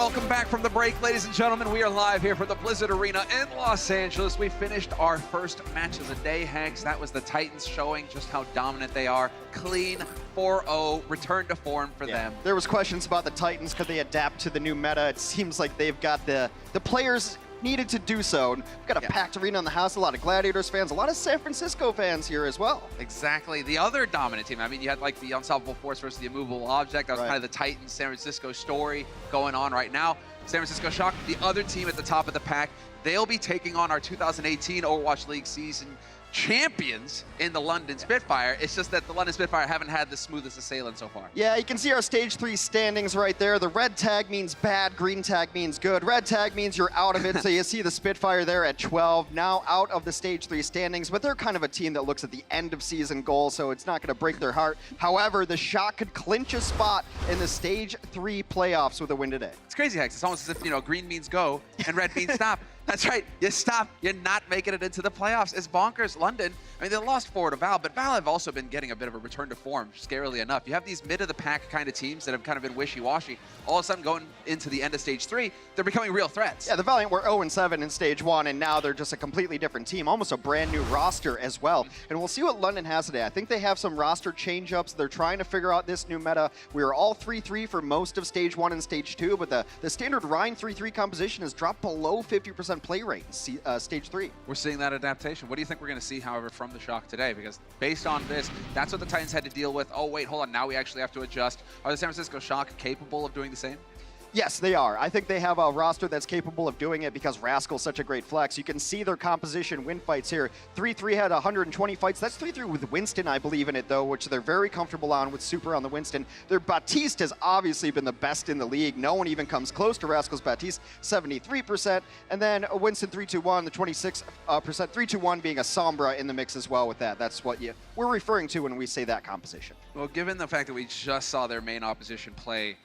welcome back from the break, ladies and gentlemen. We are live here from the Blizzard Arena in Los Angeles. We finished our first match of the day, Hanks. That was the Titans showing just how dominant they are. Clean 4-0, return to form for them. There was questions about the Titans. Could they adapt to the new meta? It seems like they've got the players needed to do so. We've got a packed arena in the house, a lot of Gladiators fans, a lot of San Francisco fans here as well. Exactly. The other dominant team, I mean, you had like the Unstoppable Force versus the Immovable Object. That was kind of the Titans San Francisco story going on right now. San Francisco Shock, the other team at the top of the pack, they'll be taking on our 2018 Overwatch League season champions in the London Spitfire. It's just that the London Spitfire haven't had the smoothest assailant so far. Yeah, you can see our Stage 3 standings right there. The red tag means bad, green tag means good. Red tag means you're out of it, so you see the Spitfire there at 12, now out of the Stage 3 standings, but they're kind of a team that looks at the end of season goal, so it's not going to break their heart. However, the Shock could clinch a spot in the Stage 3 playoffs with a win today. It's crazy, Hex. It's almost as if, you know, green means go and red means stop. That's right. You stop. You're not making it into the playoffs. It's bonkers. London, I mean, they lost 4 to Val, but Val have also been getting a bit of a return to form, scarily enough. You have these mid-of-the-pack kind of teams that have kind of been wishy-washy. All of a sudden, going into the end of Stage 3, they're becoming real threats. Yeah, the Valiant were 0-7 in Stage 1, and now they're just a completely different team, almost a brand new roster as well. And we'll see what London has today. I think they have some roster change-ups. They're trying to figure out this new meta. We were all 3-3 for most of Stage 1 and Stage 2, but the standard Rhine 3-3 composition has dropped below 50% play rate in Stage 3. We're seeing that adaptation. What do you think we're going to see, however, from the Shock today? Because based on this, that's what the Titans had to deal with. Oh, wait, hold on. Now we actually have to adjust. Are the San Francisco Shock capable of doing the same? Yes, they are. I think they have a roster that's capable of doing it because Rascal's such a great flex. You can see their composition win fights here. 3-3 had 120 fights. That's 3-3 with Winston, I believe, in it, though, which they're very comfortable on with Super on the Winston. Their Baptiste has obviously been the best in the league. No one even comes close to Rascal's Baptiste, 73%. And then Winston 3-2-1, the 26%, 3-2-1 being a Sombra in the mix as well with that. That's what we're referring to when we say that composition. Well, given the fact that we just saw their main opposition play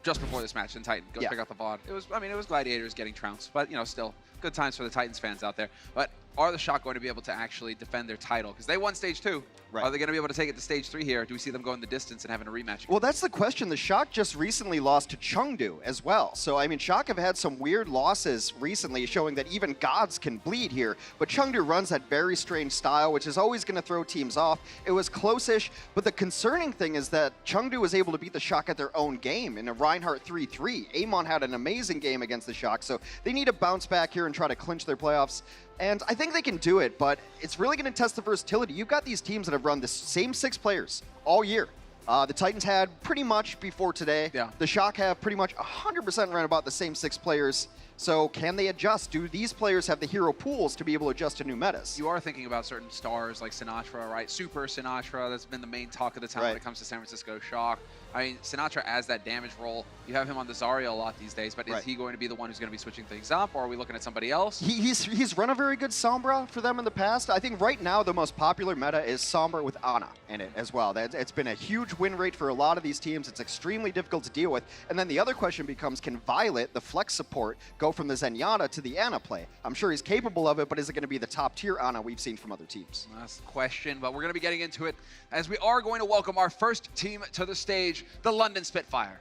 just before this match in Titan, go check out the VOD. It was, I mean, it was Gladiators getting trounced, but, you know, still good times for the Titans fans out there. But are the Shock going to be able to actually defend their title? Because they won Stage 2. Right. Are they going to be able to take it to Stage 3 here? Or do we see them going the distance and having a rematch? Well, that's the question. The Shock just recently lost to Chengdu as well. So, I mean, Shock have had some weird losses recently, showing that even gods can bleed here. But Chengdu runs that very strange style, which is always going to throw teams off. It was close-ish, but the concerning thing is that Chengdu was able to beat the Shock at their own game in a Reinhardt 3-3. Amon had an amazing game against the Shock, so they need to bounce back here and try to clinch their playoffs. And I think they can do it, but it's really going to test the versatility. You've got these teams that have run the same 6 players all year. The Titans had pretty much before today. Yeah. The Shock have pretty much 100% run about the same 6 players. So can they adjust? Do these players have the hero pools to be able to adjust to new metas? You are thinking about certain stars like Sinatra, right? Super Sinatra, that's been the main talk of the town when it comes to San Francisco Shock. I mean, Sinatra as that damage role, you have him on the Zarya a lot these days, but is he going to be the one who's going to be switching things up, or are we looking at somebody else? He's run a very good Sombra for them in the past. I think right now the most popular meta is Sombra with Ana in it as well. It's been a huge win rate for a lot of these teams. It's extremely difficult to deal with. And then the other question becomes, can Violet, the flex support, go from the Zenyatta to the Ana play? I'm sure he's capable of it, but is it going to be the top tier Ana we've seen from other teams? That's the question, but we're going to be getting into it as we are going to welcome our first team to the stage, the London Spitfire.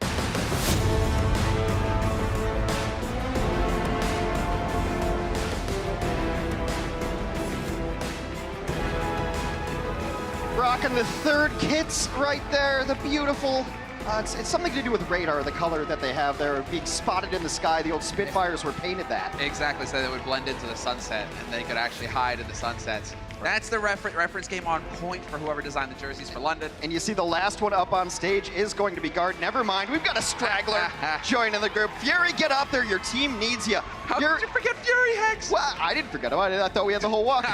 Rocking the 3rd kits right there, the beautiful. It's something to do with radar, the color that they have there, being spotted in the sky. The old Spitfires were painted that. Exactly, so they would blend into the sunset, and they could actually hide in the sunsets. That's the reference game on point for whoever designed the jerseys for London. And you see the last one up on stage is going to be Guard. Never mind, we've got a straggler joining the group. Fury, get up there, your team needs you. How did you forget Fury, Hex? Well, I didn't forget him. I thought we had the whole walk.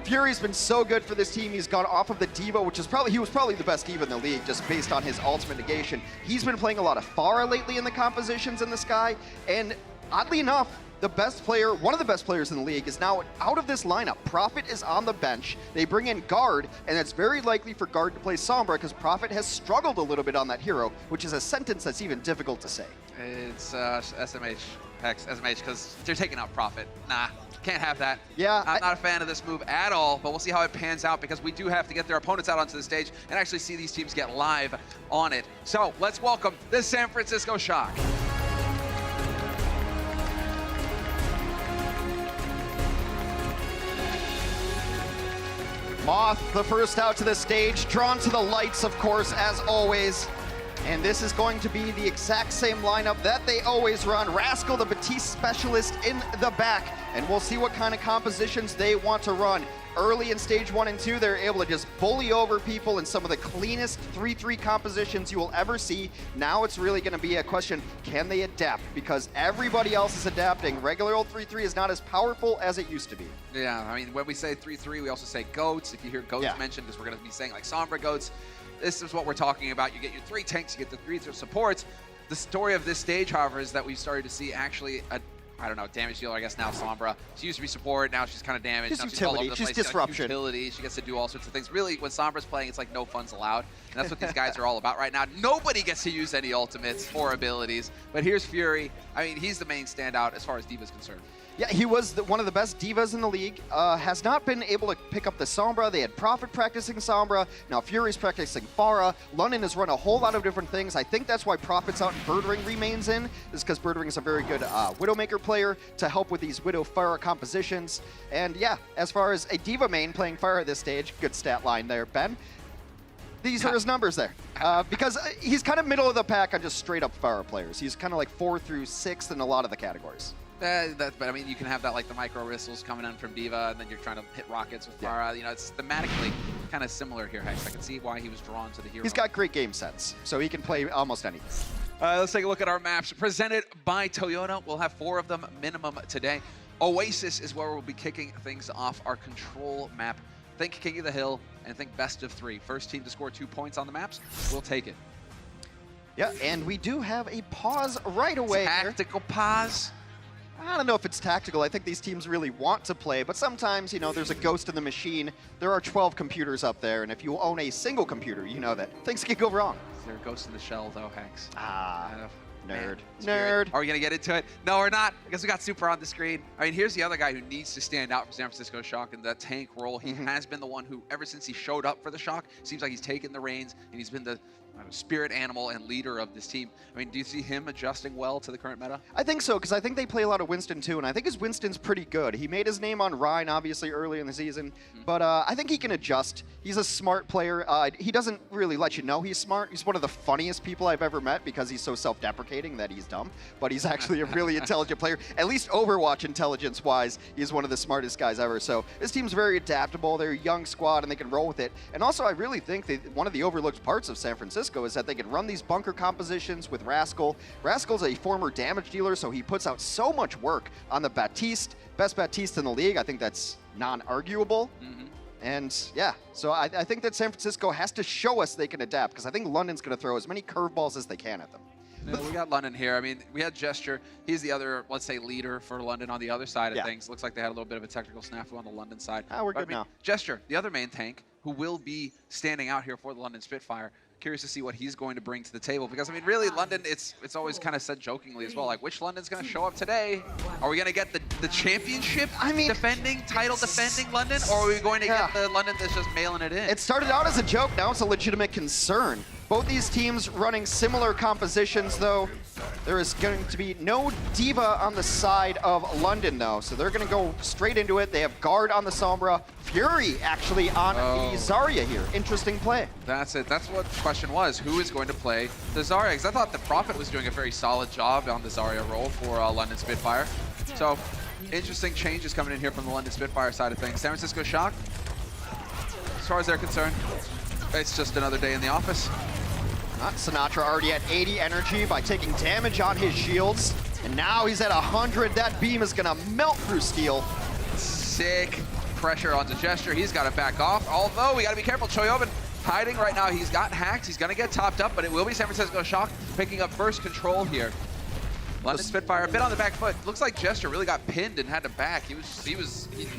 Fury's been so good for this team. He's gone off of the Diva, which is he was probably the best Diva in the league just based on his ultimate negation. He's been playing a lot of Pharah lately in the compositions in the sky, and oddly enough, the best player, one of the best players in the league, is now out of this lineup. Prophet is on the bench. They bring in Guard, and it's very likely for Guard to play Sombra because Prophet has struggled a little bit on that hero, which is a sentence that's even difficult to say. It's SMH, Hex, SMH, because they're taking out Prophet. Nah, can't have that. Yeah. I'm not a fan of this move at all, but we'll see how it pans out because we do have to get their opponents out onto the stage and actually see these teams get live on it. So let's welcome the San Francisco Shock. Moth, the first out to the stage, drawn to the lights, of course, as always. And this is going to be the exact same lineup that they always run. Rascal, the Batiste specialist, in the back. And we'll see what kind of compositions they want to run. Early in stage 1 and 2, they're able to just bully over people in some of the cleanest 3-3 compositions you will ever see. Now it's really going to be a question, can they adapt? Because everybody else is adapting. Regular old 3-3 is not as powerful as it used to be. Yeah, I mean, when we say 3-3, we also say goats. If you hear goats mentioned, because we're going to be saying like Sombra goats, this is what we're talking about. You get your 3 tanks, you get the 3 supports. The story of this stage, however, is that we started to see actually a I don't know, damage dealer, I guess now Sombra. She used to be support, now she's kind of damaged. She's now she's all utility, over the she's place. disruption. Like utility, she gets to do all sorts of things. Really, when Sombra's playing, it's like no fun's allowed. And that's what these guys are all about right now. Nobody gets to use any ultimates or abilities. But here's Fury. I mean, he's the main standout as far as Diva's concerned. Yeah, he was one of the best divas in the league. Has not been able to pick up the Sombra. They had Prophet practicing Sombra. Now Fury's practicing Pharah. London has run a whole lot of different things. I think that's why Prophet's out and Birdring remains in, is because Birdring is a very good Widowmaker player to help with these Widow Pharah compositions. And yeah, as far as a diva main playing Pharah at this stage, good stat line there, Ben. These are his numbers there. Because he's kind of middle of the pack on just straight up Pharah players. He's kind of like 4th through 6th in a lot of the categories. But I mean, you can have that like the micro whistles coming in from Diva, and then you're trying to hit rockets with Pharah. You know, it's thematically kind of similar here, Hex. I can see why he was drawn to the hero. He's got great game sense, so he can play almost anything. Let's take a look at our maps presented by Toyota. We'll have 4 of them minimum today. Oasis is where we'll be kicking things off our control map. Think King of the Hill and think best of 3. First team to score 2 points on the maps, we'll take it. Yeah, and we do have a pause right away. Tactical pause. I don't know if it's tactical. I think these teams really want to play, but sometimes, you know, there's a ghost in the machine. There are 12 computers up there, and if you own a single computer, you know that things can go wrong. Is there a ghost in the shell, though, Hex? Nerd. Nerd. Are we going to get into it? No, we're not. I guess we got Super on the screen. I mean, here's the other guy who needs to stand out for San Francisco Shock in the tank role. He has been the one who, ever since he showed up for the Shock, seems like he's taken the reins, and he's been the spirit animal and leader of this team. I mean, do you see him adjusting well to the current meta? I think so, because I think they play a lot of Winston too, and I think his Winston's pretty good. He made his name on Rhine, obviously, early in the season, but I think he can adjust. He's a smart player. He doesn't really let you know he's smart. He's one of the funniest people I've ever met because he's so self-deprecating that he's dumb, but he's actually a really intelligent player. At least Overwatch intelligence-wise, he's one of the smartest guys ever. So this team's very adaptable. They're a young squad, and they can roll with it. And also, I really think that one of the overlooked parts of San Francisco is that they can run these bunker compositions with Rascal. Rascal's a former damage dealer, so he puts out so much work on the Batiste. Best Batiste in the league. I think that's non-arguable. And yeah, so I think that San Francisco has to show us they can adapt, because I think London's going to throw as many curveballs as they can at them. Yeah, we got London here. I mean, we had Gesture. He's the other, let's say, leader for London on the other side of things. Looks like they had a little bit of a technical snafu on the London side. We're good now. Gesture, the other main tank, who will be standing out here for the London Spitfire. Curious to see what he's going to bring to the table, because I mean, really, London, it's always kind of said jokingly as well, like, which London's going to show up today? Are we going to get the championship title defending London, or are we going to get the London that's just mailing it in? It started out as a joke, now it's a legitimate concern. Both these teams running similar compositions, though. There is going to be no Diva on the side of London, though, so they're going to go straight into it. They have Guard on the Sombra, Fury actually on the Zarya here. Interesting play. That's it. That's what the question was. Who is going to play the Zarya? Because I thought the Prophet was doing a very solid job on the Zarya role for London Spitfire. So, interesting changes coming in here from the London Spitfire side of things. San Francisco Shock, as far as they're concerned, it's just another day in the office. Sinatra already at 80 energy by taking damage on his shields. And now he's at 100. That beam is going to melt through steel. Sick pressure onto Gesture. He's got to back off. Although, we got to be careful. Choyobin hiding right now. He's got hacks. He's going to get topped up, but it will be San Francisco Shock picking up first control here. London Spitfire a bit on the back foot. Looks like Gesture really got pinned and had to back. He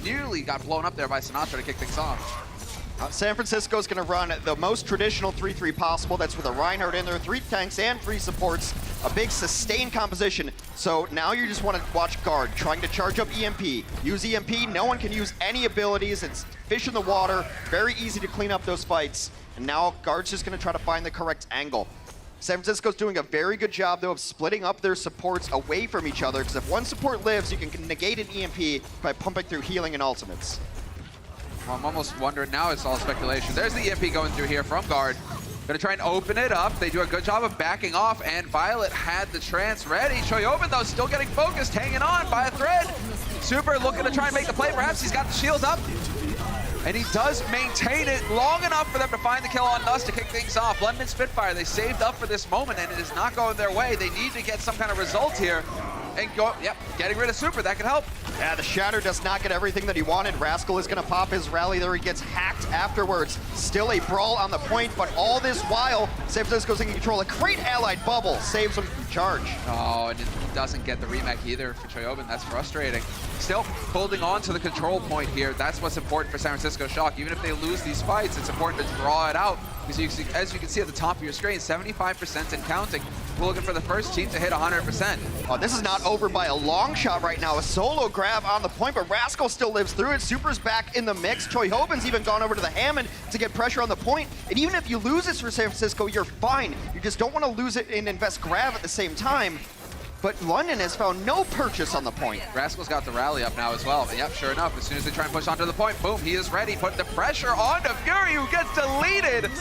nearly got blown up there by Sinatra to kick things off. San Francisco's going to run the most traditional 3-3 possible. That's with a Reinhardt in there, 3 tanks and 3 supports. A big sustained composition. So now you just want to watch Guard trying to charge up EMP. Use EMP. No one can use any abilities. It's fish in the water. Very easy to clean up those fights. And now Guard's just going to try to find the correct angle. San Francisco's doing a very good job, though, of splitting up their supports away from each other, because if one support lives, you can negate an EMP by pumping through healing and ultimates. Well, I'm almost wondering now, it's all speculation. There's the EMP going through here from Guard. Gonna try and open it up. They do a good job of backing off, and Violet had the trance ready. Choyobin, though, still getting focused, hanging on by a thread. Super looking to try and make the play. Perhaps he's got the shield up. And he does maintain it long enough for them to find the kill on Nuss to kick things off. London Spitfire, they saved up for this moment, and it is not going their way. They need to get some kind of result here. And go, yep, getting rid of Super, that could help. Yeah, the Shatter does not get everything that he wanted. Rascal is going to pop his rally there. He gets hacked afterwards. Still a brawl on the point, but all this while, San Francisco's in control. A great allied bubble saves him from charge. Oh, and he doesn't get the remake either for Choyobin. That's frustrating. Still holding on to the control point here. That's what's important for San Francisco Shock. Even if they lose these fights, it's important to draw it out. Because as you can see at the top of your screen, 75% and counting. We're looking for the first team to hit 100%. Oh, this is not over by a long shot right now. A solo grab on the point, but Rascal still lives through it. Super's back in the mix. Choyobin's even gone over to the Hammond to get pressure on the point. And even if you lose this for San Francisco, you're fine. You just don't want to lose it and invest grab at the same time. But London has found no purchase on the point. Rascal's got the rally up now as well. But yep, sure enough, as soon as they try and push onto the point, boom, he is ready. Put the pressure onto Fury, who gets deleted.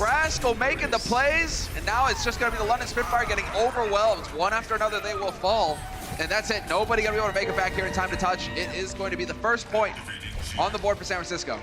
Rascal making the plays, and now it's just going to be the London Spitfire getting overwhelmed. One after another, they will fall. And that's it. Nobody going to be able to make it back here in time to touch. It is going to be the first point on the board for San Francisco.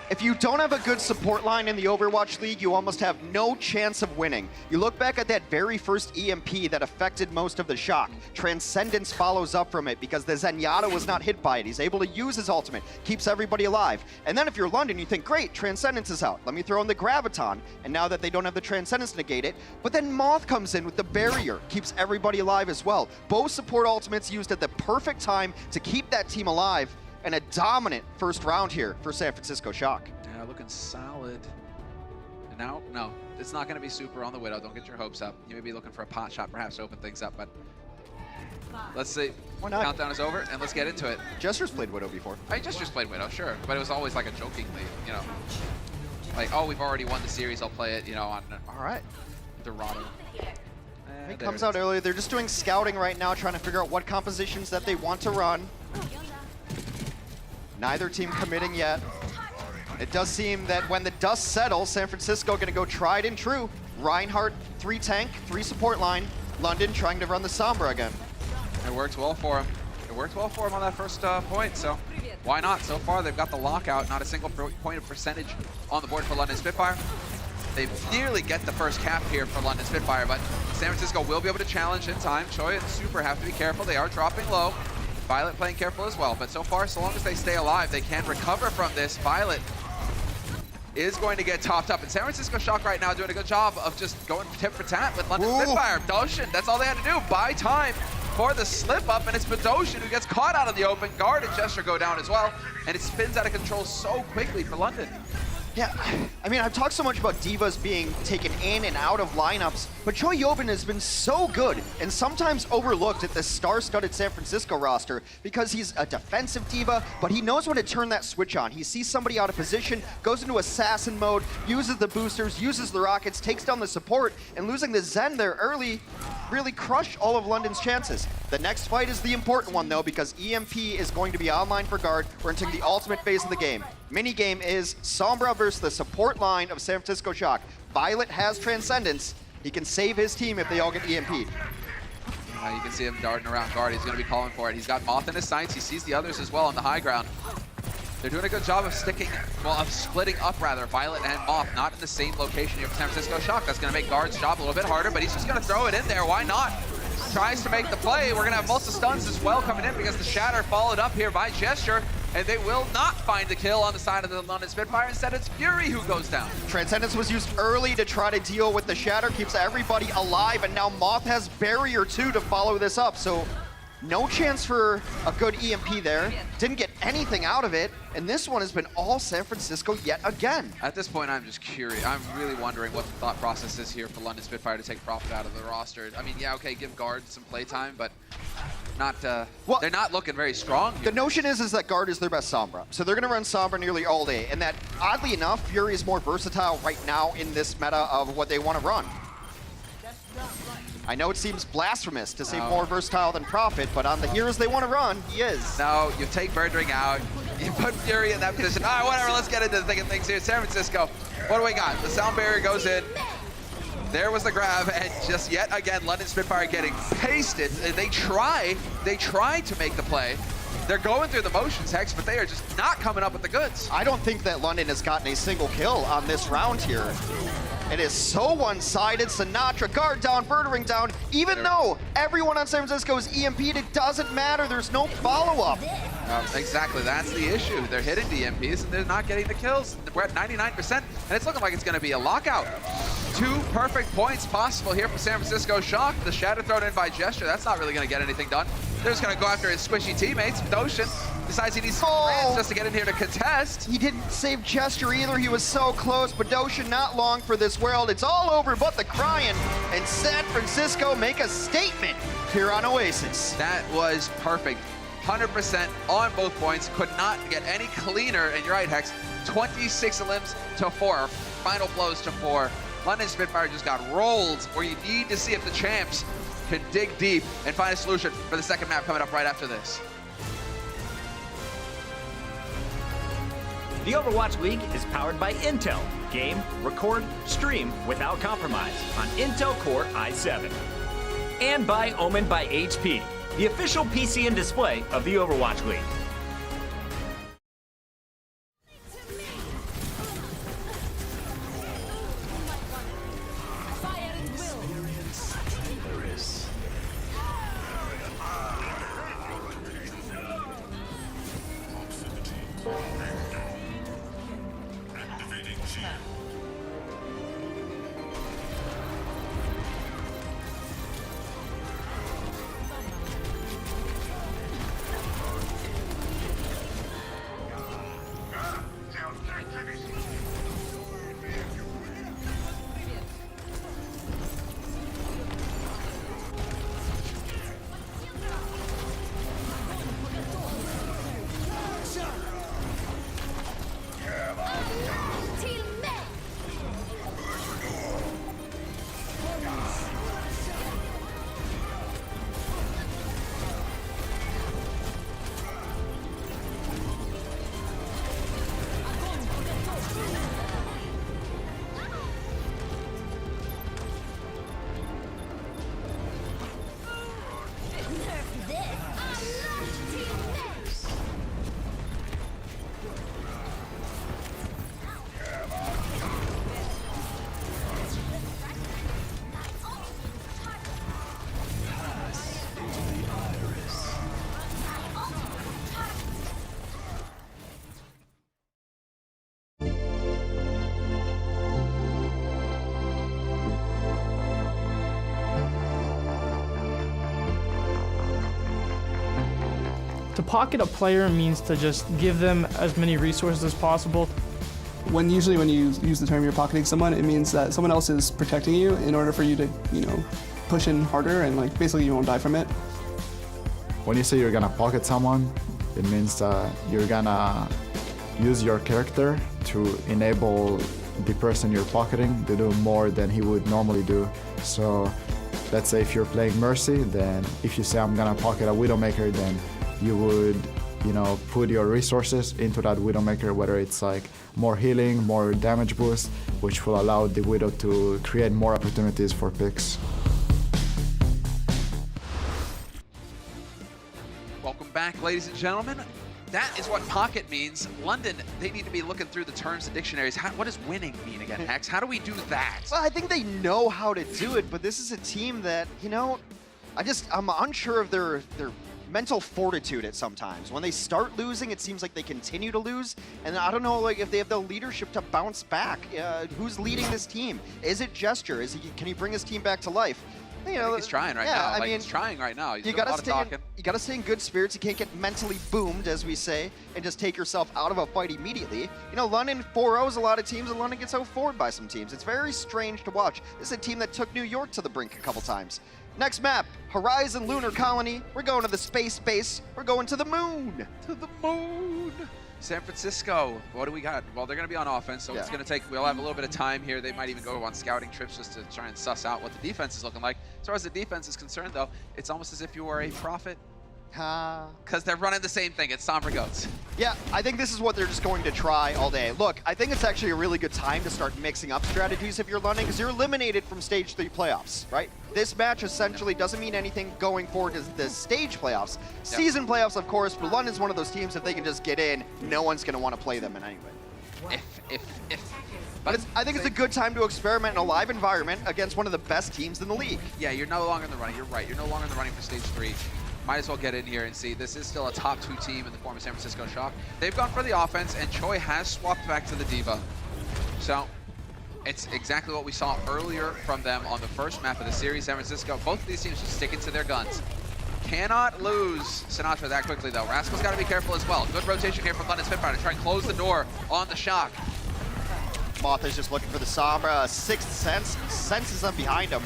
If you don't have a good support line in the Overwatch League, you almost have no chance of winning. You look back at that very first EMP that affected most of the Shock. Transcendence follows up from it because the Zenyatta was not hit by it. He's able to use his ultimate, keeps everybody alive. And then if you're London, you think, great, Transcendence is out. Let me throw in the Graviton. And now that they don't have the Transcendence to negate it, but then Moth comes in with the barrier, keeps everybody alive as well. Both support ultimates used at the perfect time to keep that team alive. And a dominant first round here for San Francisco Shock. Yeah, looking solid. And now, no, it's not going to be Super on the Widow. Don't get your hopes up. You may be looking for a pot shot, perhaps, to open things up, but let's see. Why not? Countdown is over, and let's get into it. Jester's played Widow before. I just played Widow, sure, but it was always like a jokingly, you know, like, oh, we've already won the series. I'll play it, you know, on All right. Dorado. It comes out earlier. They're just doing scouting right now, trying to figure out what compositions that they want to run. Neither team committing yet. It does seem that when the dust settles, San Francisco going to go tried and true. Reinhardt, 3 tank, 3 support line. London trying to run the Sombra again. It worked well for him. It worked well for him on that first point, so why not? So far, they've got the lockout. Not a single point of percentage on the board for London Spitfire. They nearly get the first cap here for London Spitfire, but San Francisco will be able to challenge in time. Choi and Super have to be careful. They are dropping low. Violet playing careful as well, but so far, so long as they stay alive, they can recover from this. Violet is going to get topped up, and San Francisco Shock right now doing a good job of just going tit for tat with London Spitfire. Doshin, that's all they had to do, buy time for the slip up, and it's Doshin who gets caught out of the open. Guard and Gesture go down as well, and it spins out of control so quickly for London. Yeah, I mean, I've talked so much about divas being taken in and out of lineups, but Choyobin has been so good and sometimes overlooked at this star-studded San Francisco roster because he's a defensive diva, but he knows when to turn that switch on. He sees somebody out of position, goes into assassin mode, uses the boosters, uses the rockets, takes down the support, and losing the Zen there early really crushed all of London's chances. The next fight is the important one, though, because EMP is going to be online for Guard. We're entering the ultimate phase of the game. Minigame is Sombra versus the support line of San Francisco Shock. Violet has Transcendence. He can save his team if they all get EMP'd. You can see him darting around Guard. He's going to be calling for it. He's got Moth in his sights. He sees the others as well on the high ground. They're doing a good job of splitting up rather, Violet and Moth, not in the same location here for San Francisco Shock. That's going to make Guard's job a little bit harder, but he's just going to throw it in there. Why not? Tries to make the play. We're going to have most of stuns as well coming in because the Shatter followed up here by Gesture, and they will not find the kill on the side of the London Spitfire. Instead, it's Fury who goes down. Transcendence was used early to try to deal with the Shatter, keeps everybody alive, and now Moth has Barrier too to follow this up, so no chance for a good EMP there. Didn't get anything out of it, and this one has been all San Francisco yet again. At this point, I'm just curious. I'm really wondering what the thought process is here for London Spitfire to take profit out of the roster. I mean, yeah, okay, give Guard some playtime, but not. Well, they're not looking very strong here. The notion is that Guard is their best Sombra, so they're going to run Sombra nearly all day, and that, oddly enough, Fury is more versatile right now in this meta of what they want to run. I know it seems blasphemous to say more versatile than Prophet, but on the heroes they want to run, he is. No, you take Birdring out, You put Fury in that position. All right, whatever, let's get into the thick of things here. San Francisco, what do we got? The sound barrier goes in. There was the grab, and just yet again, London Spitfire getting pasted. They try to make the play. They're going through the motions, Hex, but they are just not coming up with the goods. I don't think that London has gotten a single kill on this round here. It is so one-sided. Sinatra, guard down, Birdering down. Even though everyone on San Francisco is EMP'd, it doesn't matter. There's no follow-up. Exactly, that's the issue. They're hitting the EMPs and they're not getting the kills. We're at 99%, and it's looking like it's going to be a lockout. 2 perfect points possible here for San Francisco Shock. The shatter thrown in by Gesture, that's not really going to get anything done. They're just going to go after his squishy teammates. Doshin decides he needs some friends just to get in here to contest. He didn't save Gesture either. He was so close, but Doshin not long for this world. It's all over but the crying, and San Francisco make a statement here on Oasis. That was perfect. 100% on both points. Could not get any cleaner. And you're right, Hex. 26 elims to 4. Final blows to 4. London Spitfire just got rolled, where you need to see if the champs can dig deep and find a solution for the second map coming up right after this. The Overwatch League is powered by Intel. Game, record, stream without compromise on Intel Core i7. And by Omen by HP, the official PC and display of the Overwatch League. To pocket a player means to just give them as many resources as possible. Usually when you use the term you're pocketing someone, it means that someone else is protecting you in order for you to, push in harder and basically you won't die from it. When you say you're gonna pocket someone, it means you're gonna use your character to enable the person you're pocketing to do more than he would normally do. So let's say if you're playing Mercy, then if you say I'm gonna pocket a Widowmaker, then you would, put your resources into that Widowmaker, whether it's more healing, more damage boost, which will allow the Widow to create more opportunities for picks. Welcome back, ladies and gentlemen. That is what pocket means. London, they need to be looking through the terms and dictionaries. What does winning mean again, Hex? How do we do that? Well, I think they know how to do it, but this is a team that, I'm unsure of their mental fortitude at sometimes. When they start losing, it seems like they continue to lose, and I don't know if they have the leadership to bounce back. Who's leading this team? Is it Gesture? Can he bring his team back to life? I think he's trying right now. He's trying right now. You gotta stay in good spirits. You can't get mentally boomed, as we say, and just take yourself out of a fight immediately. London 4-0s a lot of teams, and London gets 0-4'd by some teams. It's very strange to watch. This is a team that took New York to the brink a couple times. Next map, Horizon Lunar Colony. We're going to the space base. We're going to the moon. To the moon. San Francisco, what do we got? Well, they're going to be on offense, so it's going to take, we'll have a little bit of time here. They might even go on scouting trips just to try and suss out what the defense is looking like. As far as the defense is concerned, though, it's almost as if you were a Prophet Because they're running the same thing. It's Sombra Goats. Yeah, I think this is what they're just going to try all day. Look, I think it's actually a really good time to start mixing up strategies if you're London, because you're eliminated from Stage 3 playoffs, right? This match essentially doesn't mean anything going forward to the stage playoffs. Season playoffs, of course, but London's one of those teams, if they can just get in, no one's going to want to play them in any way. If. But I think it's a good time to experiment in a live environment against one of the best teams in the league. Yeah, you're no longer in the running. You're right. You're no longer in the running for Stage 3. Might as well get in here and see. This is still a top 2 team in the form of San Francisco Shock. They've gone for the offense, and Choi has swapped back to the Diva. So it's exactly what we saw earlier from them on the first map of the series. San Francisco, both of these teams just sticking to their guns. Cannot lose Sinatra that quickly, though. Rascal's got to be careful as well. Good rotation here from London Spitfire to try and close the door on the Shock. Moth is just looking for the Sombra. Sixth Sense senses them behind him.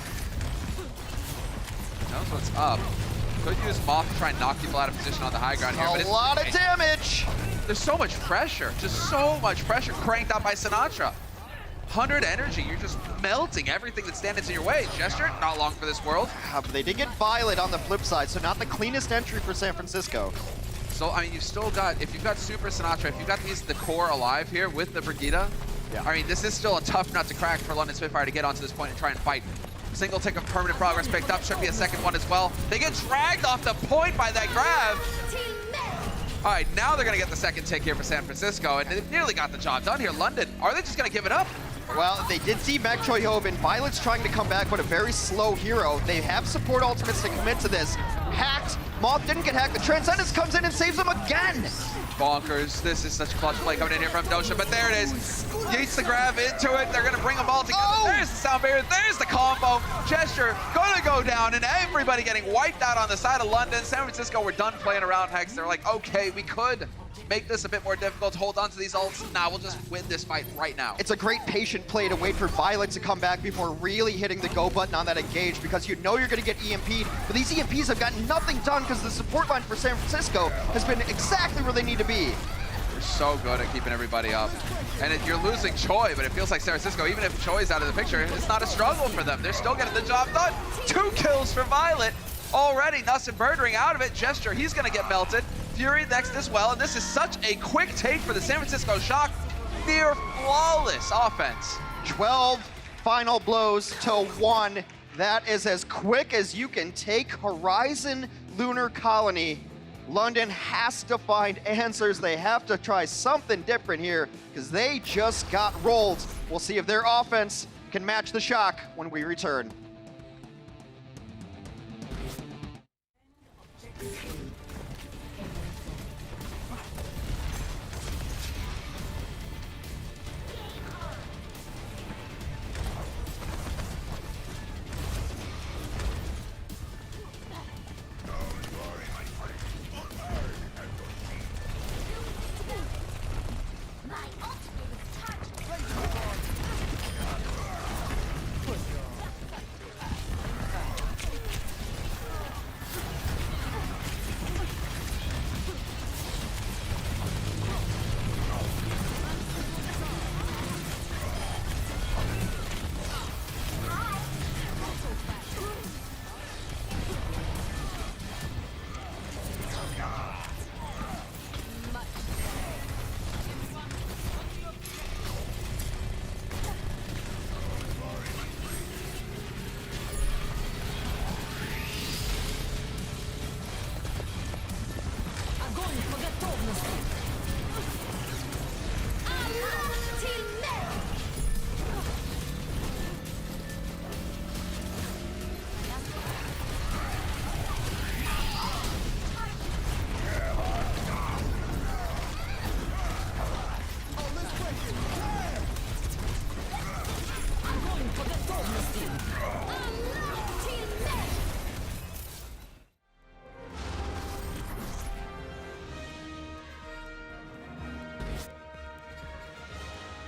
Knows what's up. Could use Moth to try and knock people out of position on the high ground here. But A lot of damage! There's so much pressure, just so much pressure cranked out by Sinatra. 100 energy, you're just melting everything that stands in your way. Gesture, not long for this world. But they did get Violet on the flip side, so not the cleanest entry for San Francisco. So, I mean, you've still got, if you've got Super Sinatra, if you've got the core alive here with the Brigida, I mean, this is still a tough nut to crack for London Spitfire to get onto this point and try and fight. Single tick of permanent progress picked up, should be a second one as well. They get dragged off the point by that grab. All right, now they're gonna get the second tick here for San Francisco, and they nearly got the job done here. London, are they just gonna give it up? Well, they did see Mac Choi Hoven. Violet's trying to come back, but a very slow hero. They have support ultimates to commit to this. Hacked. Moth didn't get hacked. The Transcendence comes in and saves them again. Bonkers. This is such clutch play coming in here from Dosha, but there it is. Yeets the grab into it. They're gonna bring them all together. Oh! There's the sound barrier. There's the combo. Gesture gonna go down, and everybody getting wiped out on the side of London. San Francisco were done playing around, Hex. They're like, okay, we could make this a bit more difficult to hold on to these ults. Nah, we'll just win this fight right now. It's a great patient play to wait for Violet to come back before really hitting the go button on that engage, because you know you're going to get EMP'd, but these EMPs have gotten nothing done because the support line for San Francisco has been exactly where they need to be. They're so good at keeping everybody up. And you're losing Choi, but it feels like San Francisco, even if Choi's out of the picture, it's not a struggle for them. They're still getting the job done. 2 kills for Violet already. Nuss and Birdring out of it. Gesture, he's going to get melted. Fury next as well, and this is such a quick take for the San Francisco Shock. Near flawless offense. 12 final blows to 1. That is as quick as you can take Horizon Lunar Colony. London has to find answers. They have to try something different here because they just got rolled. We'll see if their offense can match the Shock when we return.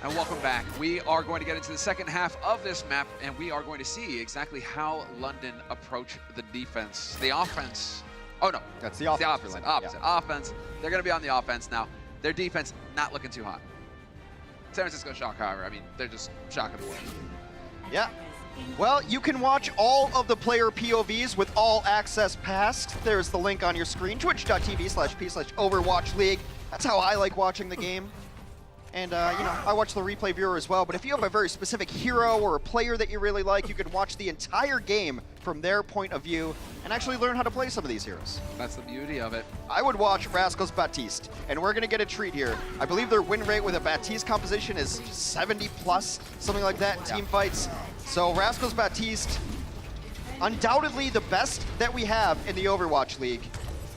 And welcome back. We are going to get into the second half of this map, and we are going to see exactly how London approach the defense. The offense. Oh no, That's the offense. the opposite. Opposite. Offense. They're going to be on the offense now. Their defense not looking too hot. San Francisco Shock, however, I mean, they're just shocking the world. Yeah. Well, you can watch all of the player POVs with All Access Pass. There's the link on your screen, twitch.tv/p/Overwatch League. That's how I like watching the game. And, I watch the replay viewer as well, but if you have a very specific hero or a player that you really like, you can watch the entire game from their point of view and actually learn how to play some of these heroes. That's the beauty of it. I would watch Rascal's Baptiste, and we're going to get a treat here. I believe their win rate with a Baptiste composition is 70 plus, something like that in team fights. So Rascal's Baptiste, undoubtedly the best that we have in the Overwatch League.